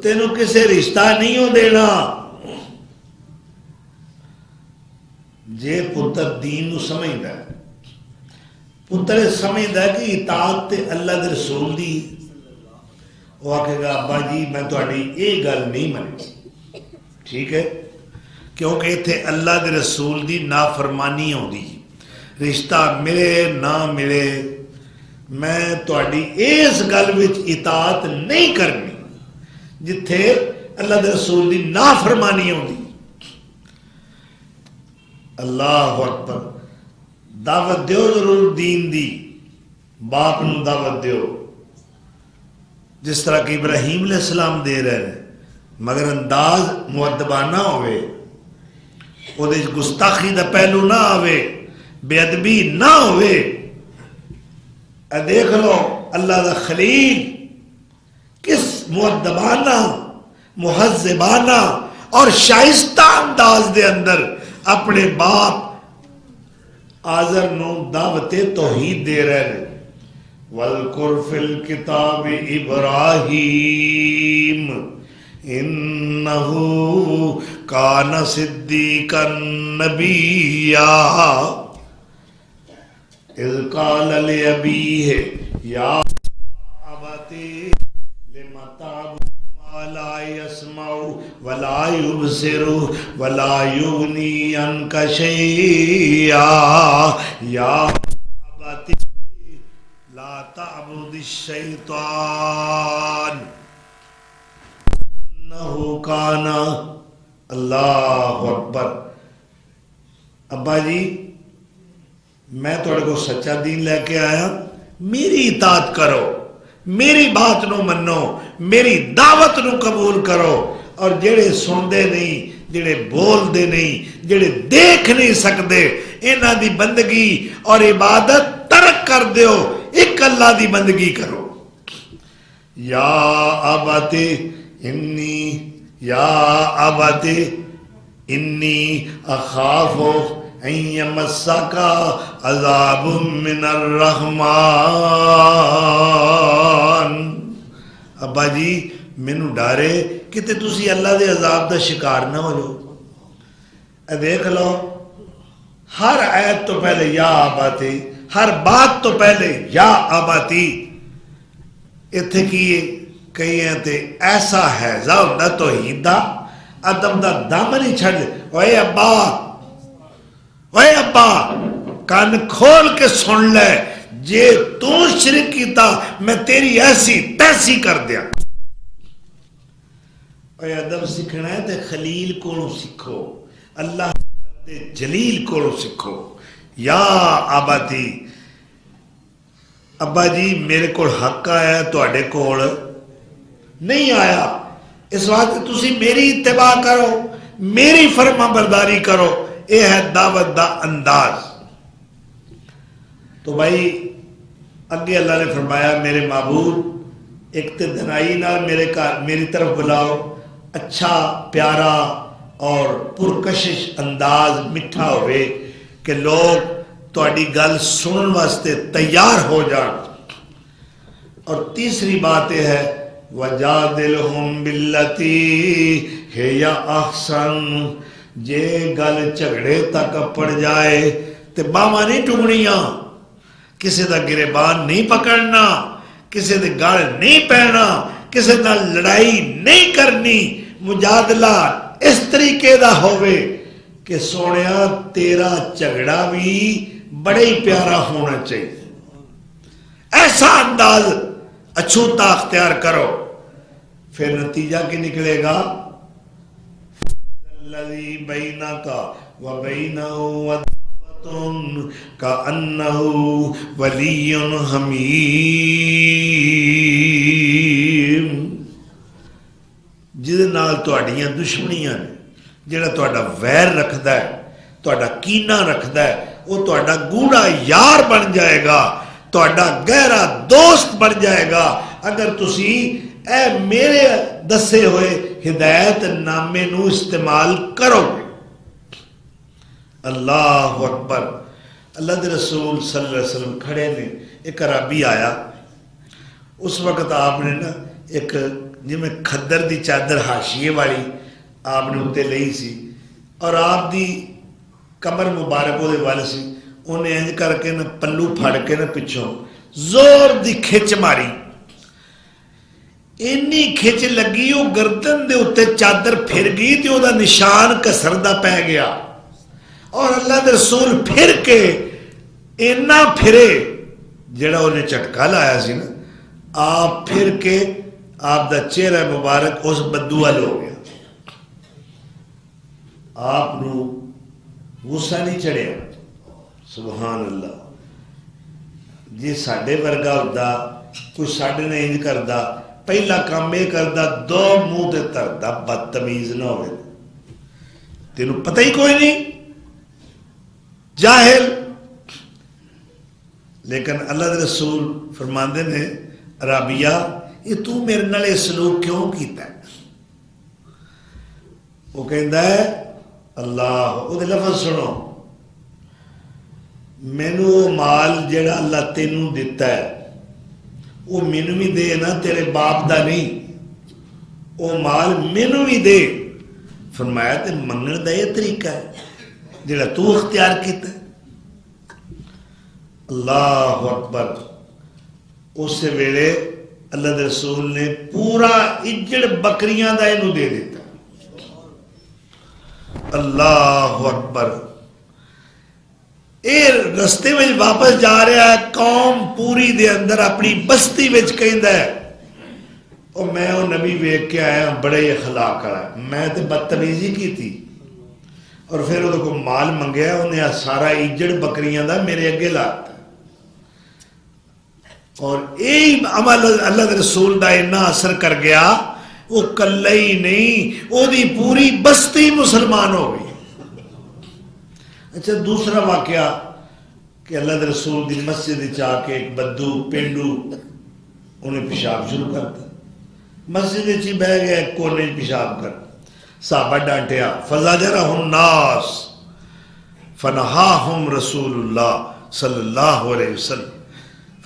تینوں کسے رشتہ نہیں ہو دینا. جے پتر دین نو سمجھدا ہے، پتر سمجھدا ہے کہ اطاعت تے اللہ دے رسول دی، وہ آکھے گا ابا جی میں تہاڈی یہ گل نہیں منی. ٹھیک ہے، کیونکہ اتنے اللہ دے رسول دی نافرمانی ہوندی، رشتہ ملے نہ ملے میں تہاڈی اس گل وچ اطاعت نہیں کرنی جتھے اللہ دے رسول دی نافرمانی ہوندی. اللہ اکبر. دعوت دیو ضرور دین دی، باپ نو دعوت دیو جس طرح کہ ابراہیم علیہ السلام دے رہے ہیں، مگر انداز مؤدبانہ ہوئے، وہ دے گستاخی دا پہلو نہ آوے، بے ادبی نہ ہوئے. اے دیکھ لو اللہ دا خلیل کس مؤدبانہ مہذبانہ اور شائستہ انداز دے اندر اپنے باپ آزر نو دعوت توحید دے رہے ہیں. وَاذْكُرْ فِي الْكِتَابِ إِبْرَاهِيمَ إِنَّهُ كَانَ صِدِّيقًا نَبِيًّا إِذْ قَالَ لِأَبِيهِ يَا أَبَتِ لِمَ تَعْبُدُ مَا لَا يَسْمَعُ وَلَا يُبْصِرُ وَلَا يُغْنِي عَنْكَ شَيْئًا يَا أَبَتِ لا تعبد الشیطان انہو کانا. اللہ اکبر. ابا جی میں تھوڑے کو سچا دین لے کے آیا، میری اطاعت کرو، میری بات نو منو، میری دعوت نو قبول کرو، اور جڑے سندے نہیں، جڑے بول دے نہیں، جڑے دیکھ نہیں سکتے انہاں دی بندگی اور عبادت ترک کر دیو، ایک اللہ دی بندگی کرو. یا اباتی انی اخاف ان یمسک عذاب من الرحمن. ابا جی مینوں ڈارے کتے تسی اللہ دے عذاب دا شکار نہ ہو جاؤ. اے دیکھ لو ہر آیت تو پہلے یا آباتی، ہر بات تو پہلے یا آباتی. اتھے کی کئی ہیں تے ایسا حیضہ ہوتا توحید دا ادب دا دامن ہی چھڑ. اوے ابا کان کھول کے سن لے، جے تو شرک کیتا میں تیری ایسی تیسی کر دیا. اوے ادب سکھنا ہے تے خلیل کو سکھو، اللہ جلیل کو سکھو. یا آباتی ابا جی میرے کو حق آیا تواڈے کول نہیں آیا، اس واسطے تسی میری اتباع کرو، میری فرما برداری کرو. یہ ہے دعوت دا انداز. تو بھائی اگے اللہ نے فرمایا میرے معبود اقتدائی نال میری طرف بلاؤ، اچھا پیارا اور پرکشش انداز میٹھا ہوئے کہ لوگ تہاڈی گل سنن واسطے تیار ہو جان. اور تیسری بات یہ ہے وَجَادِلْهُمْ بِالَّتِي هِيَ أَحْسَنُ. جے گل جھگڑے تک پڑ جائے تے باواں نہیں ٹنگنیاں، کسی دا گریبان نہیں پکڑنا، کسی دے گل نہیں پینا، کسی نال لڑائی نہیں کرنی، مجادلہ اس طریقے دا ہوئے کہ سونیا تیرا جھگڑا بھی بڑے ہی پیارا ہونا چاہیے. ایسا انداز اچھوتا اختیار کرو. پھر نتیجہ کی نکلے گا الذی بینک و بینہ عداوۃ کأنہ ولی حمیم. جہدے نال تہاڈیاں دشمنیاں نے, جڑا تہاڈا ویر رکھدا ہے, تہاڈا کینہ رکھدا ہے, وہ تہاڈا گوڑا یار بن جائے گا, تہاڈا گہرا دوست بن جائے گا اگر تسی اے میرے دسے ہوئے ہدایت نامے نو استعمال کرو گے. اللہ اکبر. اللہ دے رسول صلی اللہ علیہ وسلم کھڑے نے, ایک عربی آیا. اس وقت آپ نے نا ایک جی میں کھدر دی چادر حاشیے والی آپ نے اتنے لئی سی, اور آپ دی کمر مبارک وہ والے سی. انہیں انج کر کے نا پلو پھڑ کے نا پچھوں زور دی کھچ ماری. اینی کھچ لگی وہ گردن دے اتنے چادر پھر گئی تو وہ نشان کسردہ پہ گیا. اور اللہ دے رسول پھر کے اینا پھرے جڑا انہیں چٹکا لایا سی نا, آپ پھر کے آپ دا چہرہ مبارک اس بدو والے ہو گیا. آپ نو غصہ نہیں چڑھیا. سبحان اللہ. جی ساڈے ورگا ہوتا کوئی ساڈے نے انج کردا, پہلا کام یہ کردا دو منہ تے تردا بدتمیز نہ ہوئے. تینوں پتہ ہی کوئی نہیں, جاہل. لیکن اللہ دے رسول فرماندے نے رابعہ یہ تو میرے نال یہ سلوک کیوں کیتا ہے؟ وہ کہندا ہے اللہ وہ دے لفظ سنو, مینو وہ مال جڑا اللہ تینوں دیتا ہے وہ مینو بھی دے نا, تیرے باپ دا نہیں, وہ مال مینو بھی دے. فرمایا تے منگن دا یہ طریقہ ہے جڑا تو اختیار کیتا ہے. اللہ اکبر. اس ویلے اللہ دے رسول نے پورا اجڑ بکریاں دا اینو دے دیتا. اللہ اکبر. اے رستے میں واپس جا رہا ہے, قوم پوری دے اندر اپنی بستی وچ کہندا ہے او میں او نبی ویکھ کے آیا بڑے اخلاق والا, میں تے بدتمیزی کی تھی اور پھر وہ کو مال منگیا, انہیں سارا اجڑ بکریاں دا میرے اگے لاتا. اور یہی عمل اللہ کے رسول دا اتنا اثر کر گیا, وہ کلہ ہی نہیں وہ دی پوری بستی مسلمان ہو گئی. اچھا دوسرا واقعہ کہ اللہ کے رسول دی مسجد چاہ کے ایک بدو پینڈو انہیں پیشاب شروع کرتا. مسجد چی بہ گیا ایک کونے پیشاب کر, صحابہ ڈانٹیا فزجرہم الناس فنہاہم رسول اللہ صلی اللہ علیہ وسلم.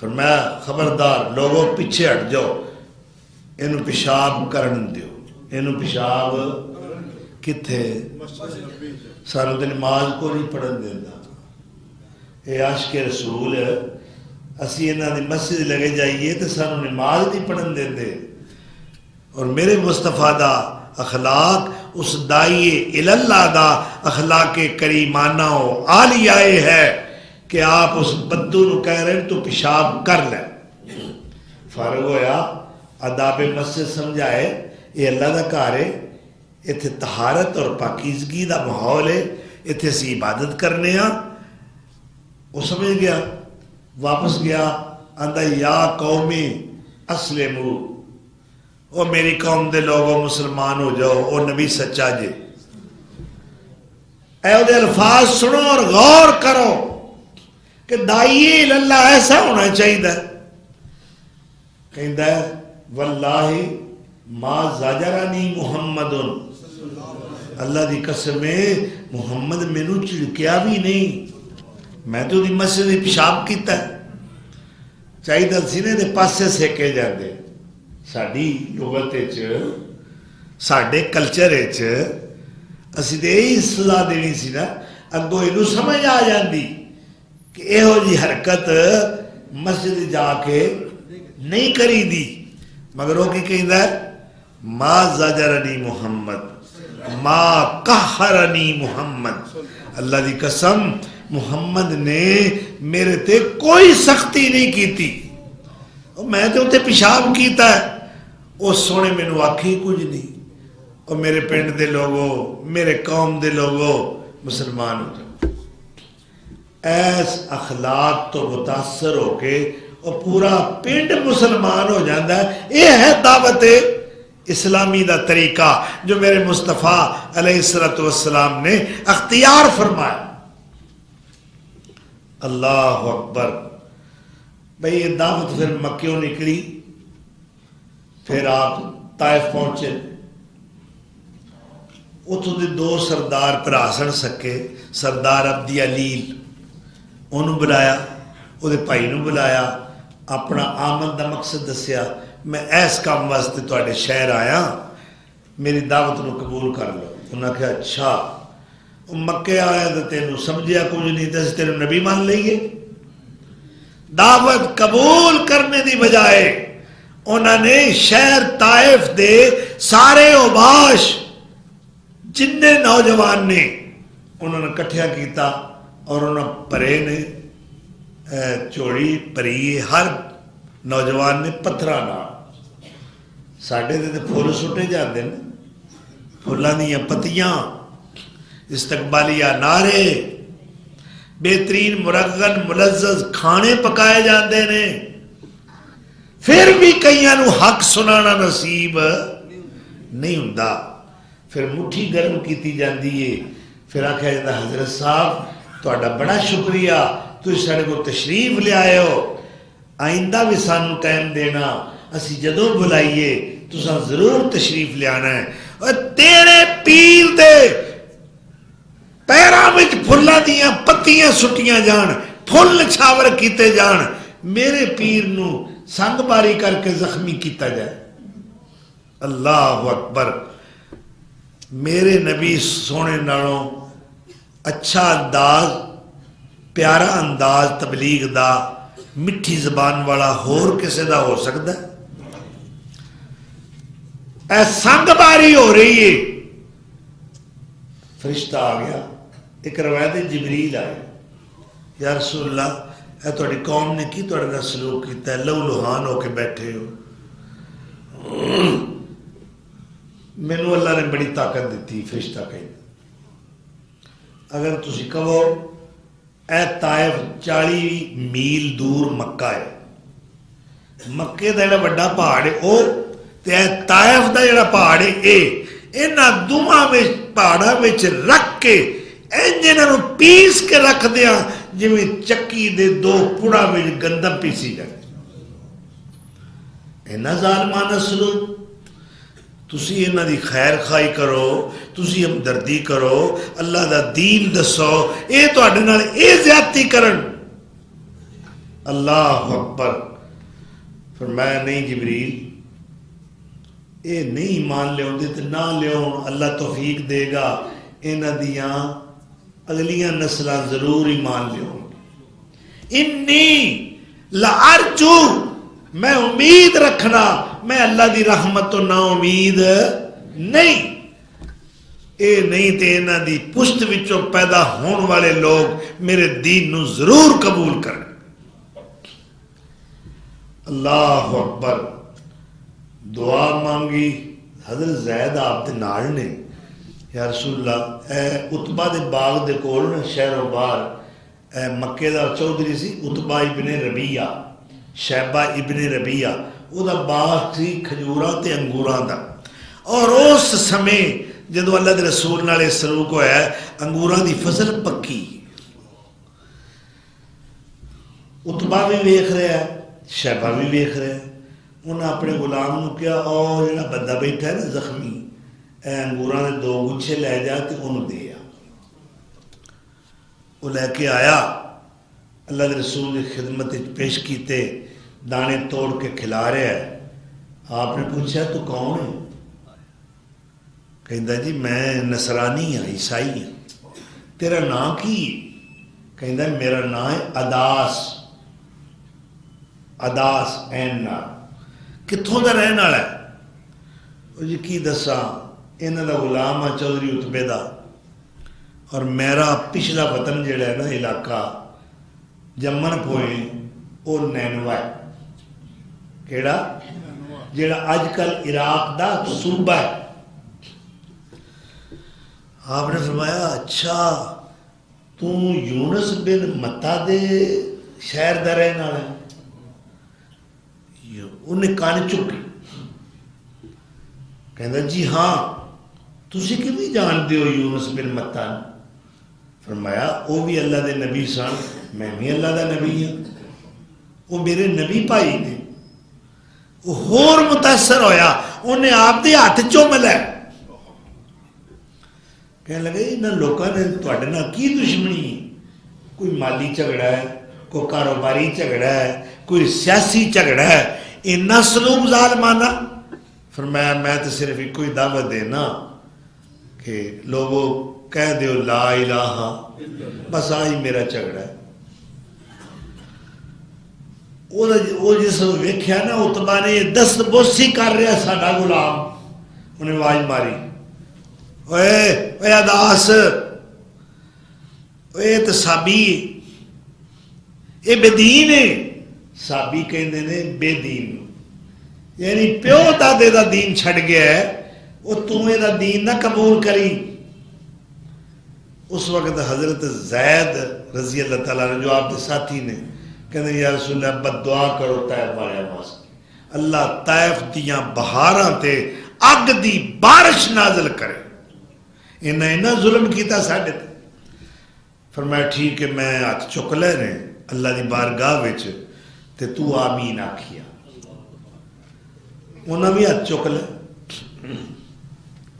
فرمایا خبردار لوگوں پیچھے ہٹ جاؤ, اینو پیشاب کرن دیو. اینو پیشاب کتھے سانو تے نماز کو نہیں پڑھن دینا. اے عاشق رسول اسی انہاں دی مسجد لگے جائیے تے سانو نماز نہیں پڑھن دیندے. اور میرے مصطفیٰ دا اخلاق اس دائی اللہ دا اخلاق کریمانہ و عالیہ ہے کہ آپ اس بدو نو کہہ رہے ہیں تو پیشاب کر لیں. فارغ ہویا آداب مسجد سمجھائے یہ اللہ دا کار ہے, اتھے طہارت اور پاکیزگی دا ماحول ہے, اتھے سی عبادت کرنے ہاں. وہ سمجھ گیا, واپس گیا, آندہ یا قومی اسلمو, وہ میری قوم دے لوگوں مسلمان ہو جاؤ, وہ نبی سچا جے. اے وہ دے الفاظ سنو اور غور کرو کہ دائیے اللہ ایسا ہونا چاہیے. کہندہ ہے واللہ ما زجرنی محمد, اللہ دی قسم ہے محمد مینو چڑکیا بھی نہیں, میں تو دی مسجد پیشاب کیتا ہے. چاہیے سینے دے پاسے سیکے جاندے. ساڈی لغت وچ ساڈے کلچر وچ اسی تے یہی سزا دینی سی نا, اگوں اینو سمجھ آ جاندی کہ یہو جی حرکت مسجد جا کے نہیں کری دی. مگر وہ کی کہندا ہے ما زجرنی محمد, ما قہرنی محمد، اللہ دی قسم محمد نے میرے تے کوئی سختی نہیں کیتی، میں تے اتنے پیشاب کیتا ہے، اس سونے مینوں آکھی کچھ نہیں، اور میرے پنڈ دے لوگوں، میرے قوم دے لوگوں مسلمان ہو جائے۔ ایس اخلاق تو متاثر ہو کے اور پورا پنڈ مسلمان ہو جاندہ ہے۔ یہ ہے دعوت اسلامی دا طریقہ جو میرے مصطفیٰ علیہ السلام نے اختیار فرمایا۔ اللہ اکبر۔ بھئی یہ دعوت پھر مکیوں نکلی، پھر آپ طائف پہنچے، اتھوں دے دو سردار پر آسن سکے، سردار عبدی علیل انہوں بلایا، وہ دے بھائی نوں بلایا، اپنا آمد دا مقصد دسیا، میں ایس کام واسطے تواڈے شہر آیا، میری دعوت نو قبول کر لو۔ انہوں نے کہا اچھا، مکے آیا تو تینوں سمجھیا کچھ نہیں، تو تینوں نبی مان لئیے۔ دعوت قبول کرنے دی بجائے انہوں نے شہر طائف دے سارے اوباش جننے نوجوان نے انہوں نے کٹھیا کیتا، اور انہوں پرے نے چوڑی پری ہر نوجوان نے پتھرا نہ ساڑھے دے پھول سٹے جاندے ہیں، پھولاں دیاں پتیاں، استقبالیہ نعرے، بہترین مرغن ملذذ کھانے پکائے جاندے نے، پھر بھی کئیاں نو حق سنانا نصیب نہیں ہوندا۔ پھر مٹھی گرم کیتی جاندی ہے، پھر آکھیا جاندہ حضرت صاحب تہاڈا بڑا شکریہ، تسی ساڈے کو تشریف لے آئے ہو، آئندہ بھی سانو ٹائم دینا، اسی جدوں بلائیے تساں ضرور تشریف لے آنا ہے۔ اور تیرے پیر دے پیراں وچ پھلاں دیاں پتیاں سٹیاں جان، پھل چھاور کیتے جان، میرے پیر نو سنگ باری کر کے زخمی کیتا جائے۔ اللہ اکبر۔ میرے نبی سونے نالوں اچھا انداز، پیارا انداز تبلیغ دا، مٹھی زبان والا ہور کسے دا ہو سکتا ہے؟ اے سنگ باری ہو رہی ہے، فرشتہ آ گیا، ایک روایت جبریل آئے، یا رسول اللہ اے تہاڈی قوم نے کی تہاڈے نال سلوک کیتا ہے، لہو لہان ہو کے بیٹھے ہو۔ مینوں اللہ نے بڑی طاقت دیتی، فرشتہ کہیں اگر تسی کہو اے طائف 40 میل دور مکہ ہے، مکے دا جڑا بڑا پہاڑ ہے او تے اے طائف دا جڑا پہاڑ ہے اے، انہاں دوواں وچ پہاڑاں وچ رکھ کے انج انہاں نوں پیس کے رکھ دیاں جویں چکی دے دو پڑا وچ گندم پیسی جائے۔ انہاں ظالمانہ سلوک، تسی انہاں دی خیر خواہی کرو، تسی ہمدردی کرو، اللہ دا دین دسو، اے تہاڈے نال اے زیادتی کرن۔ اللہ اکبر۔ فرمایا نہیں جبریل، اے نہیں مان لے ہوندے تے نہ لیو، اللہ توفیق دے گا، انہاں دیاں اگلیاں نسلاں ضرور ایمان لیو۔ انی لارجو، میں امید رکھنا، میں اللہ دی رحمت تو نا امید نہیں۔ اے نہیں تے انہاں دی پشت وچوں پیدا ہون والے لوگ میرے دین نو ضرور قبول کریں۔ اللہ اکبر۔ دعا مانگی، حضرت زید آپ دے نال نے، یا رسول اللہ اے عتبہ دے باغ دے کول شہر و بار اے مکے دا چودھری سی عتبہ ابن ربیعہ، شیبہ ابن ربیعہ، وہ دا باغ سی کھجوراں تے انگوراں دا، اور اس سمے جدو اللہ دے رسول نالے سلوک ہویا ہے انگوراں دی فصل پکی، عتبہ بھی ویکھ رہا ہے، شیبہ بھی ویکھ رہا ہے، انہاں اپنے غلام نو کیا اور جڑا بندہ بیٹھا ہے نا زخمی، اے انگوراں دے 2 گچھے لے جا تے انہوں دے آ۔ وہ لے کے آیا، اللہ دے رسول کی خدمت پیش کیتے، دانے توڑ کے کھلا رہا ہے۔ آپ نے پوچھا تو کون ہے؟ کہندا جی میں نصرانی ہاں، عیسائی ہاں۔ تیرا نام کی؟ کہندا میرا نام ہے اداس، اداس این نال۔ کتھوں دا رہن والا ہے؟ وہ جی کی دساں، انہاں دا غلام ہے چودھری عتبے دا، اور میرا پچھلا وطن جڑا ہے نا علاقہ جمن پوئے وہ نینوا ہے، کیڑا جڑا اج کل عراق دا صوبہ ہے۔ آپ نے فرمایا اچھا تو یونس بن متا دے شہر دا رہن والا ہے؟ انہیں کان چکی کہندا جی ہاں، تسی کیویں جان دیو یونس بن متا؟ فرمایا وہ بھی اللہ دے نبی سن، میں بھی اللہ دا نبی ہوں، وہ میرے نبی بھائی نے۔ وہ ہور متاثر ہویا، انہیں آپ دے ہاتھ چوم لے، کہنے لگے انہاں لوکاں نے تواڈے نال کی دشمنی ہے؟ کوئی مالی جھگڑا ہے، کوئی کاروباری جھگڑا ہے، کوئی سیاسی جھگڑا ہے، اتنا سلوک ظالمانہ؟ فرمایا میں تو صرف ایک کوئی دعوت دینا کہ لوگوں کہہ دیو لا الہ، بس آئی میرا جھگڑا ہے۔ وہ جس ویکھیا نا اتبا نے دست بوسی کر رہا ساڈا غلام، انہیں آواز ماری، اے اداس، اے تو سابی، اے بے دین ہے۔ سابی کہندے نے بے دین، یعنی پیو دادے دا دین چھڑ گیا ہے، وہ تمہیں دا دین نہ قبول کری۔ اس وقت حضرت زید رضی اللہ تعالیٰ نے جو آپ کے ساتھی نے کہتے ہیں یا رسول اللہ بد دعا کرو طائف والے واسطے، اللہ طائف دیاں بہاراں تے اگ دی بارش نازل کرے، انہیں ظلم کیتا ساڈے تے۔ فرمایا ٹھیک ہے میں ہاتھ چک لے نے اللہ دی بارگاہ وچ تے تو آمین آکھیا، انہاں بھی ہاتھ چک لے،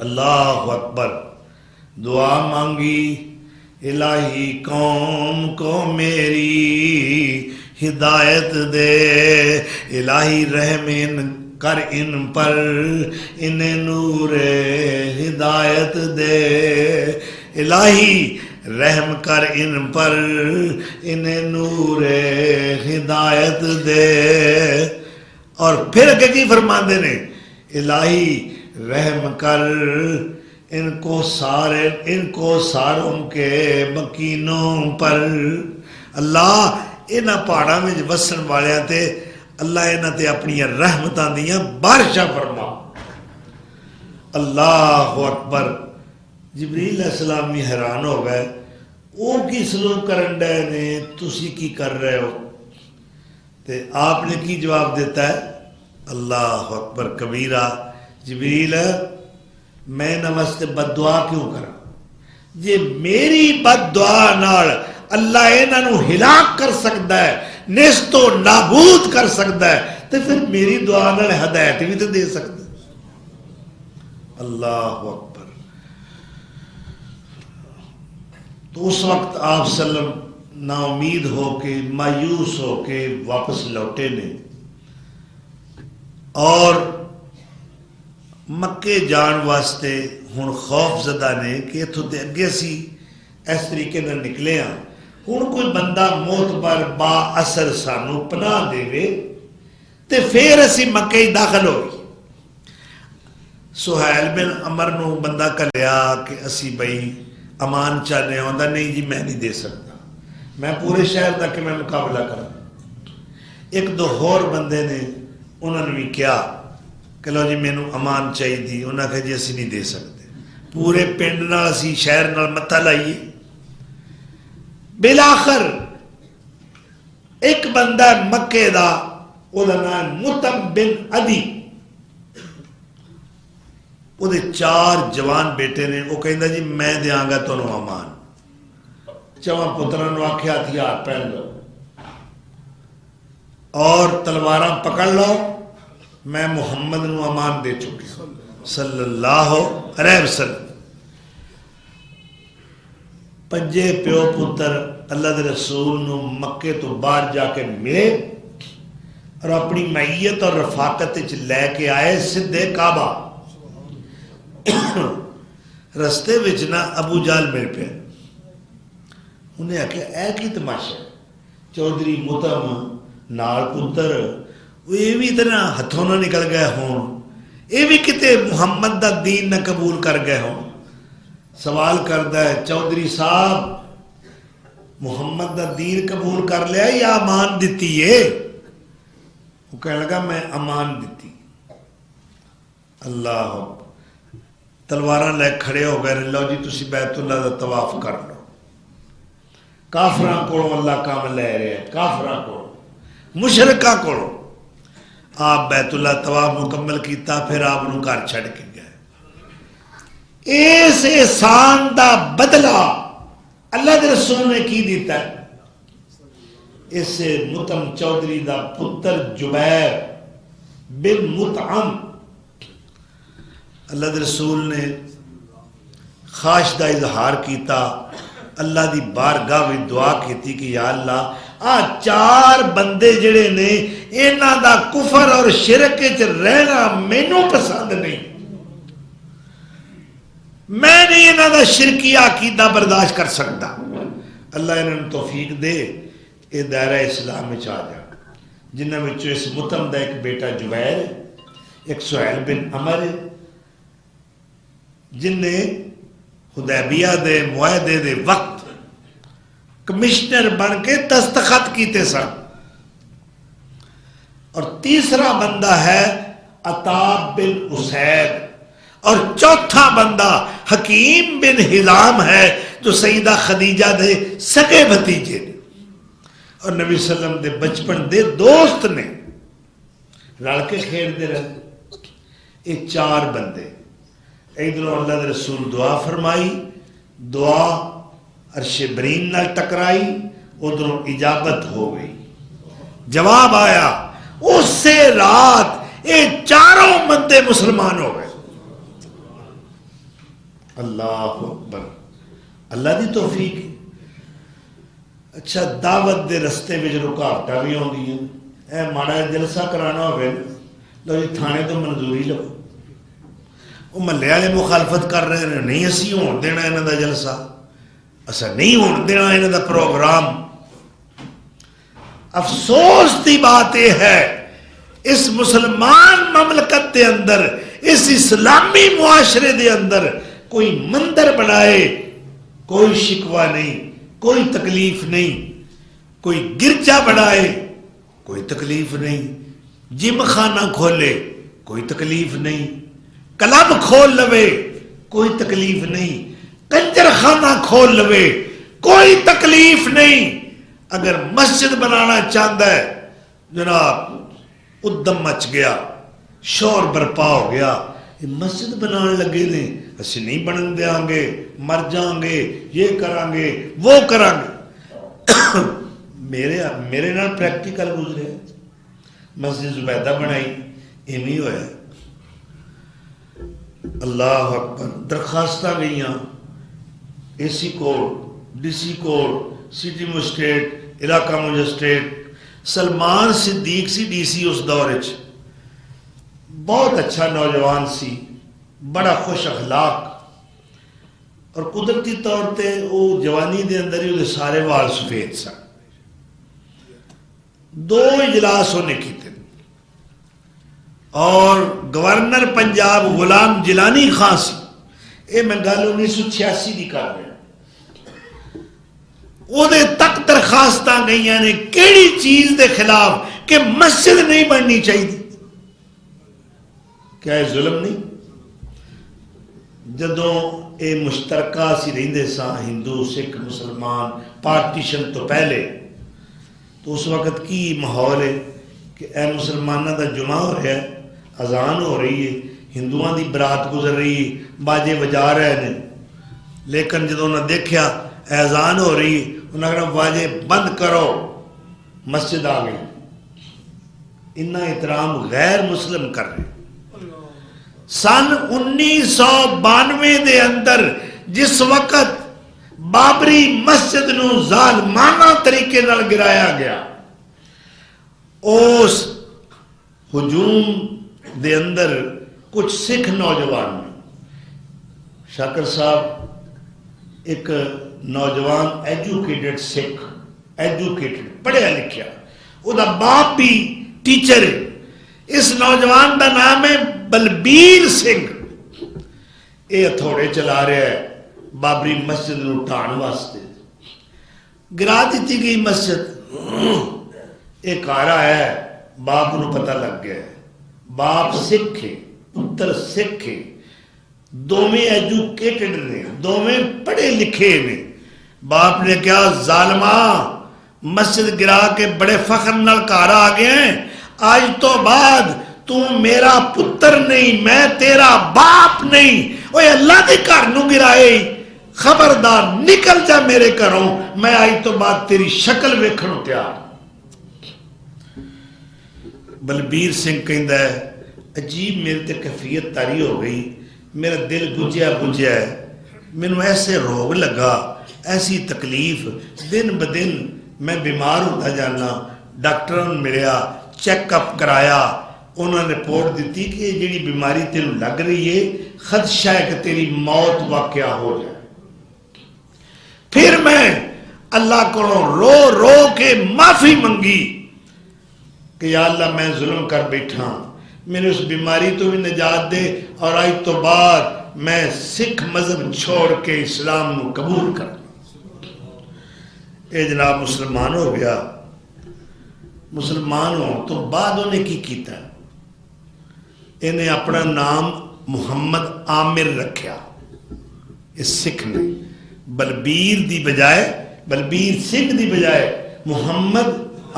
اللہ اکبر، دعا مانگی الہی قوم کو میری ہدایت دے، الہی رحم کر ان پر انہیں نور ہدایت دے، الہی رحم کر ان پر انہیں نور ہدایت دے۔ اور پھر کہ کی فرماندے نے الہی رحم کر ان کو ساروں کے مکینوں پر، اللہ انہاں پہاڑاں میں وسن والیاں تے اللہ انہاں تے اپنی رحمتاں دیاں بارشاں فرما۔ اللہ اکبر، جبریل علیہ السلام بھی حیران ہو گئے، وہ کی سلوک کرن ڈے نے، تسی کی کر رہے ہو؟ تے آپ نے کی جواب دیتا ہے؟ اللہ اکبر کبیرہ، جبریل میں نہ واسطے بد دعا کیوں کرا؟ جے میری بد دعا نال اللہ انہوں ہلاک کر سکتا ہے، نیست و نابود کر سکتا ہے، تو پھر میری دعا نال ہدایت بھی تو دے سکتا ہے۔ اللہ اکبر۔ تو اس وقت آپ صلی اللہ علیہ وسلم نا امید ہو کے مایوس ہو کے واپس لوٹے نے، اور مکے جان واسطے ہن خوف زدہ نے کہ اتھوں تے اگے سی اس طریقے نہ نکلے ہاں، ہن کوئی بندہ معتبر با اثر سانو پناہ دے وے تے پھر اسی مکے ہی داخل ہوئی۔ سہیل بن عمر نو بندہ کلیا کہ اسی بھئی امان چاہنے ہوں، نہیں جی میں نہیں دے سکتا، میں پورے شہر تک میں مقابلہ کروں۔ ایک دو اور بندے نے انہوں نے بھی کیا کہ لو جی مینوں امان چاہیے دی، انہوں نے کہا جی اسی نہیں دے سکتے، پورے پنڈ نال اسی شہر نال متھا لائیے۔ بالآخر ایک بندہ مکے دا، وہ دا نام مطعم بن عدی، وہ دے 4 جوان بیٹے نے، وہ کہندا جی میں دیاں گا تانوں امان، 4 پتراں نوں آکھیا ہتھیار پہن لو اور تلواراں پکڑ لو، میں محمد نو امان دے چکا صلی اللہ علیہ وسلم۔ 5 پیو پتر اللہ دے رسول نو مکے تو باہر جا کے ملے اور اپنی معیت اور رفاقت لے کے آئے سدھے کعبہ۔ رستے وچ نہ ابو جہل مل پیا، انہیں آخیا اے کی تماشا، چودھری مطعم نال پتر وہ یہ بھی اتنا ہتھوں نہ نکل گئے ہون، یہ بھی کتے محمد دا دین نہ قبول کر گئے ہوں. سوال کرتا ہے چودھری صاحب محمد دا دین قبول کر لیا یا امان دیتی ہے؟ وہ کہنے لگا میں امان دیتی. اللہ تلواراں لے کھڑے ہو گئے لو جی تسی بیت اللہ دا طواف کر لو. کافراں کو اللہ کام لے رہے ہیں, کافراں کو مشرکاں کو. آپ بیت اللہ طواف مکمل کیتا, پھر آپ انہوں گھر چھڑ کے گئے. اس احسان دا بدلہ اللہ دے رسول نے کی دیتا ہے. اس مطعم چودھری دا پتر جبیر بن مطعم, اللہ دے رسول نے خواہش دا اظہار کیتا, اللہ دی بارگاہ وچ دعا کیتی کہ یا اللہ آ 4 بندے جڑے نے انہاں دا کفر اور شرک وچ رہنا مینوں پسند نہیں, میں نہیں انہاں دا شرکیہ عقیدہ برداشت کر سکتا. اللہ انہاں توفیق دے اے دائرہ اسلام وچ آ جا. جنہاں وچوں اس مطعم دا ایک بیٹا جبیر, ایک سہیل بن عمر جن نے حدیبیہ دے معاہدے دے وقت کمشنر بن کے دستخط کیتے سن. اور تیسرا بندہ ہے عطاب بن اسید, اور چوتھا بندہ حکیم بن ہزام ہے جو سیدہ خدیجہ دے سگے بھتیجے نے اور نبی صلی اللہ علیہ وسلم دے بچپن دے دوست نے, رل کے کھیلتے رہے. یہ 4 بندے. ادھر اللہ دے رسول دعا فرمائی, دعا عرش برین نال ٹکرائی, ادھر اجابت ہو گئی, جواب آیا. اسی رات یہ 4 بندے مسلمان ہو گئے. اللہ اکبر, اللہ دی توفیق. اچھا دعوت دے رستے میں رکاوٹاں بھی آتی ہیں. اے ماڑا جلسہ کرانا ہوگا لو جی تھانے تو منظوری لو. وہ محلے والے مخالفت کر رہے ہیں, نہیں اسی ہون دینا انہاں دا جلسہ, اسا نہیں ہون دینا انہاں دا پروگرام. افسوس دی بات یہ ہے اس مسلمان مملکت دے اندر, اس اسلامی معاشرے دے اندر کوئی مندر بنائے کوئی شکوہ نہیں, کوئی تکلیف نہیں. کوئی گرجا بنائے کوئی تکلیف نہیں, جم خانہ کھولے کوئی تکلیف نہیں, کلب کھول لوے کوئی تکلیف نہیں, کنجر خانہ کھول لوے کوئی تکلیف نہیں. اگر مسجد بنانا چاہتا ہے جناب ادم مچ گیا, شور برپا ہو گیا, یہ مسجد بنان لگے نے اسی نہیں بنن دیاں گے, مر جاؤں گے, یہ کریں گے وہ کریں گے. میرے نال پریکٹیکل گزرے. مسجد زبیدہ بنائی ایویں ہویا. اللہ اکبر. درخواستاں گئیاں اے سی کوڈ, ڈی سی کوڈ, سٹی مجسٹریٹ, علاقہ مجسٹریٹ. سلمان صدیق سی ڈی سی اس دور وچ, بہت اچھا نوجوان سی, بڑا خوش اخلاق, اور قدرتی طور تے وہ جوانی دے اندر ہی وہ سارے وال سفید سن. 2 اجلاس ہونے کیتے, اور گورنر پنجاب غلام جیلانی خان سی. یہ میں گل 1986 کی کر رہا. وہ تک درخواستاں گئیاں نے کیڑی چیز دے خلاف کہ مسجد نہیں بننی چاہیے. کیا یہ ظلم نہیں؟ جدوں اے مشترکہ سی رہندے سا ہندو سکھ مسلمان پارٹیشن تو پہلے, تو اس وقت کی ماحول ہے کہ اے مسلمانہ دا جمعہ ہو رہا ہے, اذان ہو رہی ہے, ہندوؤں دی برات گزر رہی ہے, باجے بجا رہے ہیں. لیکن جدوں انہوں نے دیکھا اذان ہو رہی ہے, انہوں نے کہا باجے بند کرو, مسجد آ گئی. انہا احترام غیر مسلم کر رہے. سن 1992 دے اندر جس وقت بابری مسجد نو ظالمانہ طریقے نال گرایا گیا, اس ہجوم دے اندر کچھ سکھ نوجوان, شاکر صاحب ایک نوجوان ایجوکیٹڈ سکھ, ایجوکیٹڈ پڑھیا لکھیا, وہ دا باپ بھی ٹیچر ہے. اس نوجوان دا نام ہے بلبیر سنگھ یہ ہتھوڑے چلا رہا ہے بابری مسجد نو ٹھان واسطے. گرا دیتی گئی مسجد. ایک گھر آیا ہے, باپ نو پتہ لگ گیا ہے, باپ سکھ ہے پتر سکھ ہے, دونوں ایجوکیٹڈ نے, دونوں پڑھے لکھے نے. باپ نے کہا ظالمہ مسجد گرا کے بڑے فخر نال گھر آ گئے ہیں, آج تو بعد تو میرا پتر نہیں, میں تیرا باپ نہیں. اوے اللہ دے گھر نو گرائے, خبردار نکل جا میرے گھروں, میں آج تو بعد تیری شکل ویکھنوں تیار. بلبیر سنگھ کہندا ہے عجیب میرے تے کیفیت تاری ہو گئی, میرا دل گجیا گجیا ہے, مینوں ایسے روگ لگا, ایسی تکلیف, دن بدن میں بیمار ہوتا جانا. ڈاکٹر ملیا, چیک اپ کرایا, انہوں نے رپورٹ دیتی کہ یہ جڑی بیماری تینوں لگ رہی ہے خدشہ ہے کہ تیری موت واقعہ ہو جائے. پھر میں اللہ کو رو رو کے معافی منگی کہ یا اللہ میں ظلم کر بیٹھا, میرے اس بیماری تو بھی نجات دے, اور آج تو بعد میں سکھ مذہب چھوڑ کے اسلام نو قبول کر. اے جناب مسلمان ہو گیا. مسلمان ہو تو بعد انہیں کی کیتا, انہیں اپنا نام محمد عامر رکھیا. اس سکھ نے بلبیر دی بجائے, بلبیر سنگھ دی بجائے محمد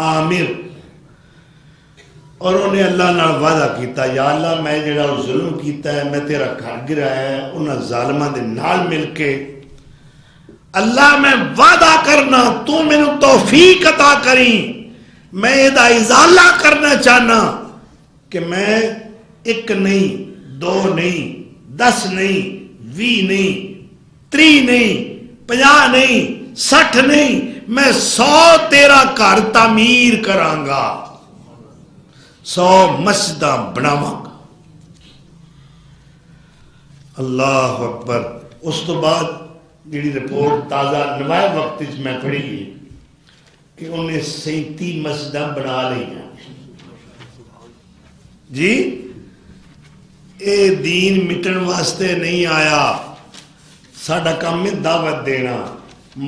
عامر. اور انہیں اللہ نال وعدہ کیتا, یا اللہ میں جڑا ظلم کیتا ہے, میں تیرا گھر گرایا ہے انہاں ظالماں دے نال مل کے, اللہ میں وعدہ کرنا تو مینو توفیق عطا کریں, میں یہ ازالہ کرنا چاہنا کہ میں ایک نہیں, دو نہیں, 10 نہیں, 20 نہیں, 30 نہیں, 50 نہیں, 60 نہیں, میں 100 تیرا گھر تعمیر کرانگا, 100 مسجداں بناواں گا. اللہ اکبر. اس تو بعد جڑی رپورٹ تازہ نوائے وقت میں پڑھی ہے کہ انہیں 37 مسجداں بنا لی ہیں. جی اے دین مٹن واسطے نہیں آیا, ساڈا کام ہے دعوت دینا,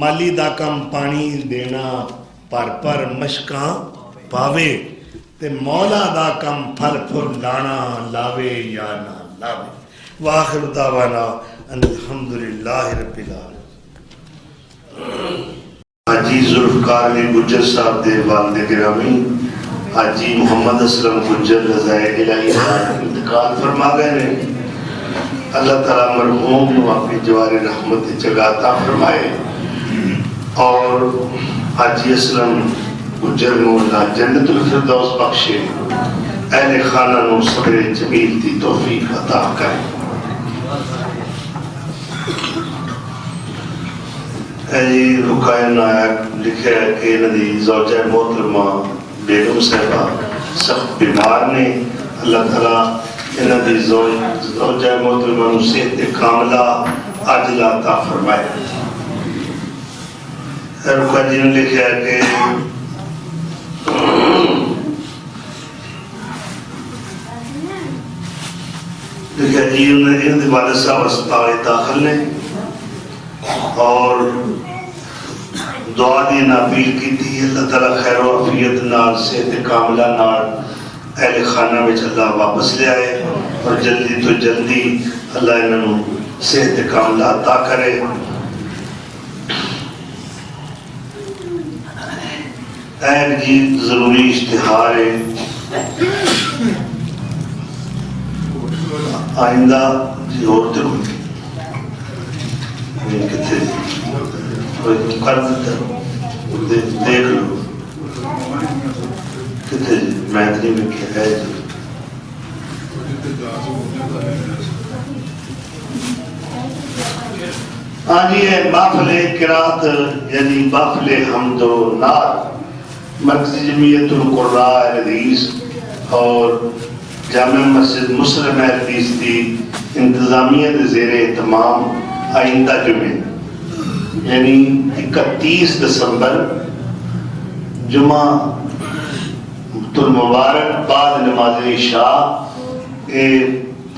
مالی دا کام پانی دینا, پر مشکاں پاوے, تے مولا دا کم پھل پھر لانا لاوے یا نہ لاوے. واخر دعوانا ان الحمدللہ رب العالمین. حاجی ذوالفقار علی گجر صاحب دے والد گرامی حاجی محمد اسلم گجر رضائے الہی انتقال فرما گئے نے. اللہ تعالیٰ مرحوم نو اپنی جوار رحمت جگاتا فرمائے, اور حاجی اسلم گجر نو اللہ جنت الفردوس بخشے, اہل خانہ نو صبر جمیل دی توفیق عطا کرے. جی رکائے نائک لکھے ہے کہ ندی زوجہ محترمہ بیگم صاحبہ سخت بیمار نے, اللہ تعالیٰ ندی زوجہ محترمہ نو صحت کاملہ عاجلہ عطا فرمائے. رکائے جی نے لکھے ہے کہ دیکھا جی انہیں والد صاحب اسپتال داخل نے, اور دعا دی اپیل کی تھی اللہ تعالیٰ خیر و عافیت نال صحت کاملہ نال اہل خانہ میں اللہ واپس لے آئے, اور جلدی تو جلدی اللہ انہوں صحت کاملہ عطا کرے. ایک جی ضروری اشتہار ہے, آئندہ جی عورتیں ہوئی کتنے کر دیتا دیکھ لو کتنے جی میتری میں کیا ہے جی. ہاں جی ہے محفل قرات یعنی محفل حمد و نعت مرکزی جمعیت القراء حدیث اور جامع مسجد مسلم حدیث کی انتظامیہ زیر اہتمام آئندہ جمعے یعنی 31 دسمبر جمعہ المبارک بعد نماز عشاء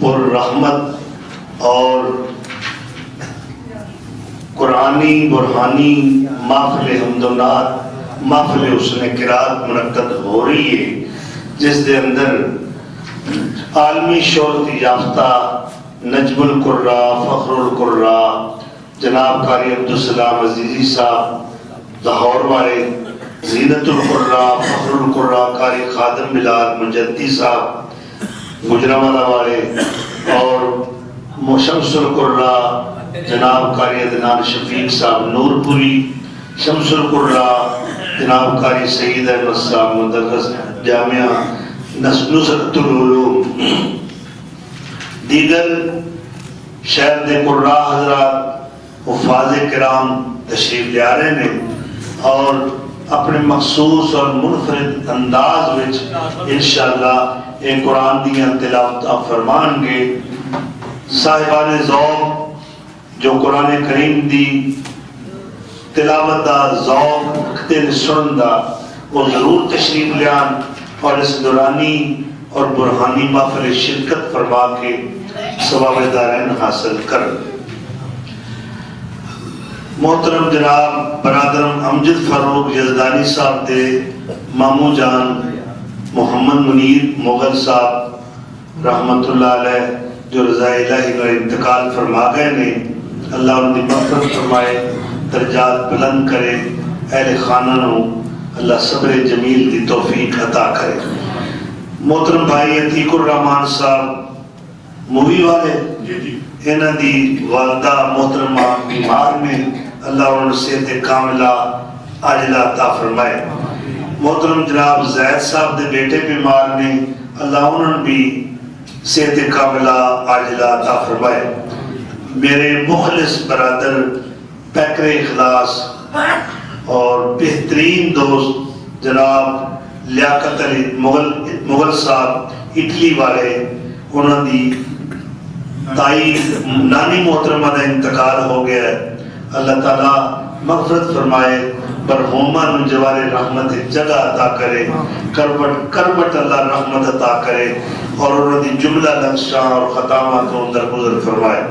پر رحمت اور قرآنی برہانی محفل حمد و نعت محفل حسن قرات منعقد ہو رہی ہے، جس دے اندر عالمی شہرت یافتہ نجم القرا فخر القرا جناب قاری عبدالسلام عزیزی صاحب لاہور والے، زینت القرا فخر القرا قاری خادم بلال مجدی صاحب گجرانوالہ والے، اور شمس القرا جناب قاری عدنان شفیق صاحب نور پوری، شمس القرا جناب قاری سعید احمد صاحب مدرس جامعہ نصرت العلوم، دیگر شہر دے قرا حضرات حفاظ کرام تشریف لے آ رہے ہیں اور اپنے مخصوص اور منفرد انداز وچ انشاءاللہ ایک قرآن دیاں تلاوت فرمان گے۔ صاحبان ذوق جو قرآن کریم دی تلاوت دا ذوق تے سنن دا وہ ضرور تشریف لیان اور اس دورانی اور برہانی محفل شرکت فرما کے ثواب دارین حاصل کر۔ محترم جناب برادرم امجد فاروق یزدانی صاحب دے مامو جان محمد منیر مغل صاحب رحمت اللہ علیہ جو رضا الہی کا انتقال فرما گئے نے، اللہ ان کی مغفرت فرمائے، درجات بلند کرے، اہل خانہ نو اللہ صبر جمیل دی توفیق عطا کرے۔ محترم بھائی عتیق الرحمان صاحب مووی والے، انہاں دی والدہ محترمہ بیمار میں، اللہ انہوں سے صحت کاملہ عاجلہ عطا فرمائے۔ محترم جناب زید صاحب دے بیٹے بیمار نے، اللہ انہوں بھی صحت کاملہ عاجلہ عطا فرمائے۔ میرے مخلص برادر پیکر اخلاص اور بہترین دوست جناب لیاقت علی مغل صاحب اٹلی والے، انہوں دی تائی نانی محترمہ کا انتقال ہو گیا ہے، اللہ تعالیٰ مغفرت فرمائے، برہوما نجوار رحمت جگہ عطا کرے، کربٹ اللہ رحمت عطا کرے اور انہوں دی جملہ نقشہ اور خطامات کو درگزر فرمائے۔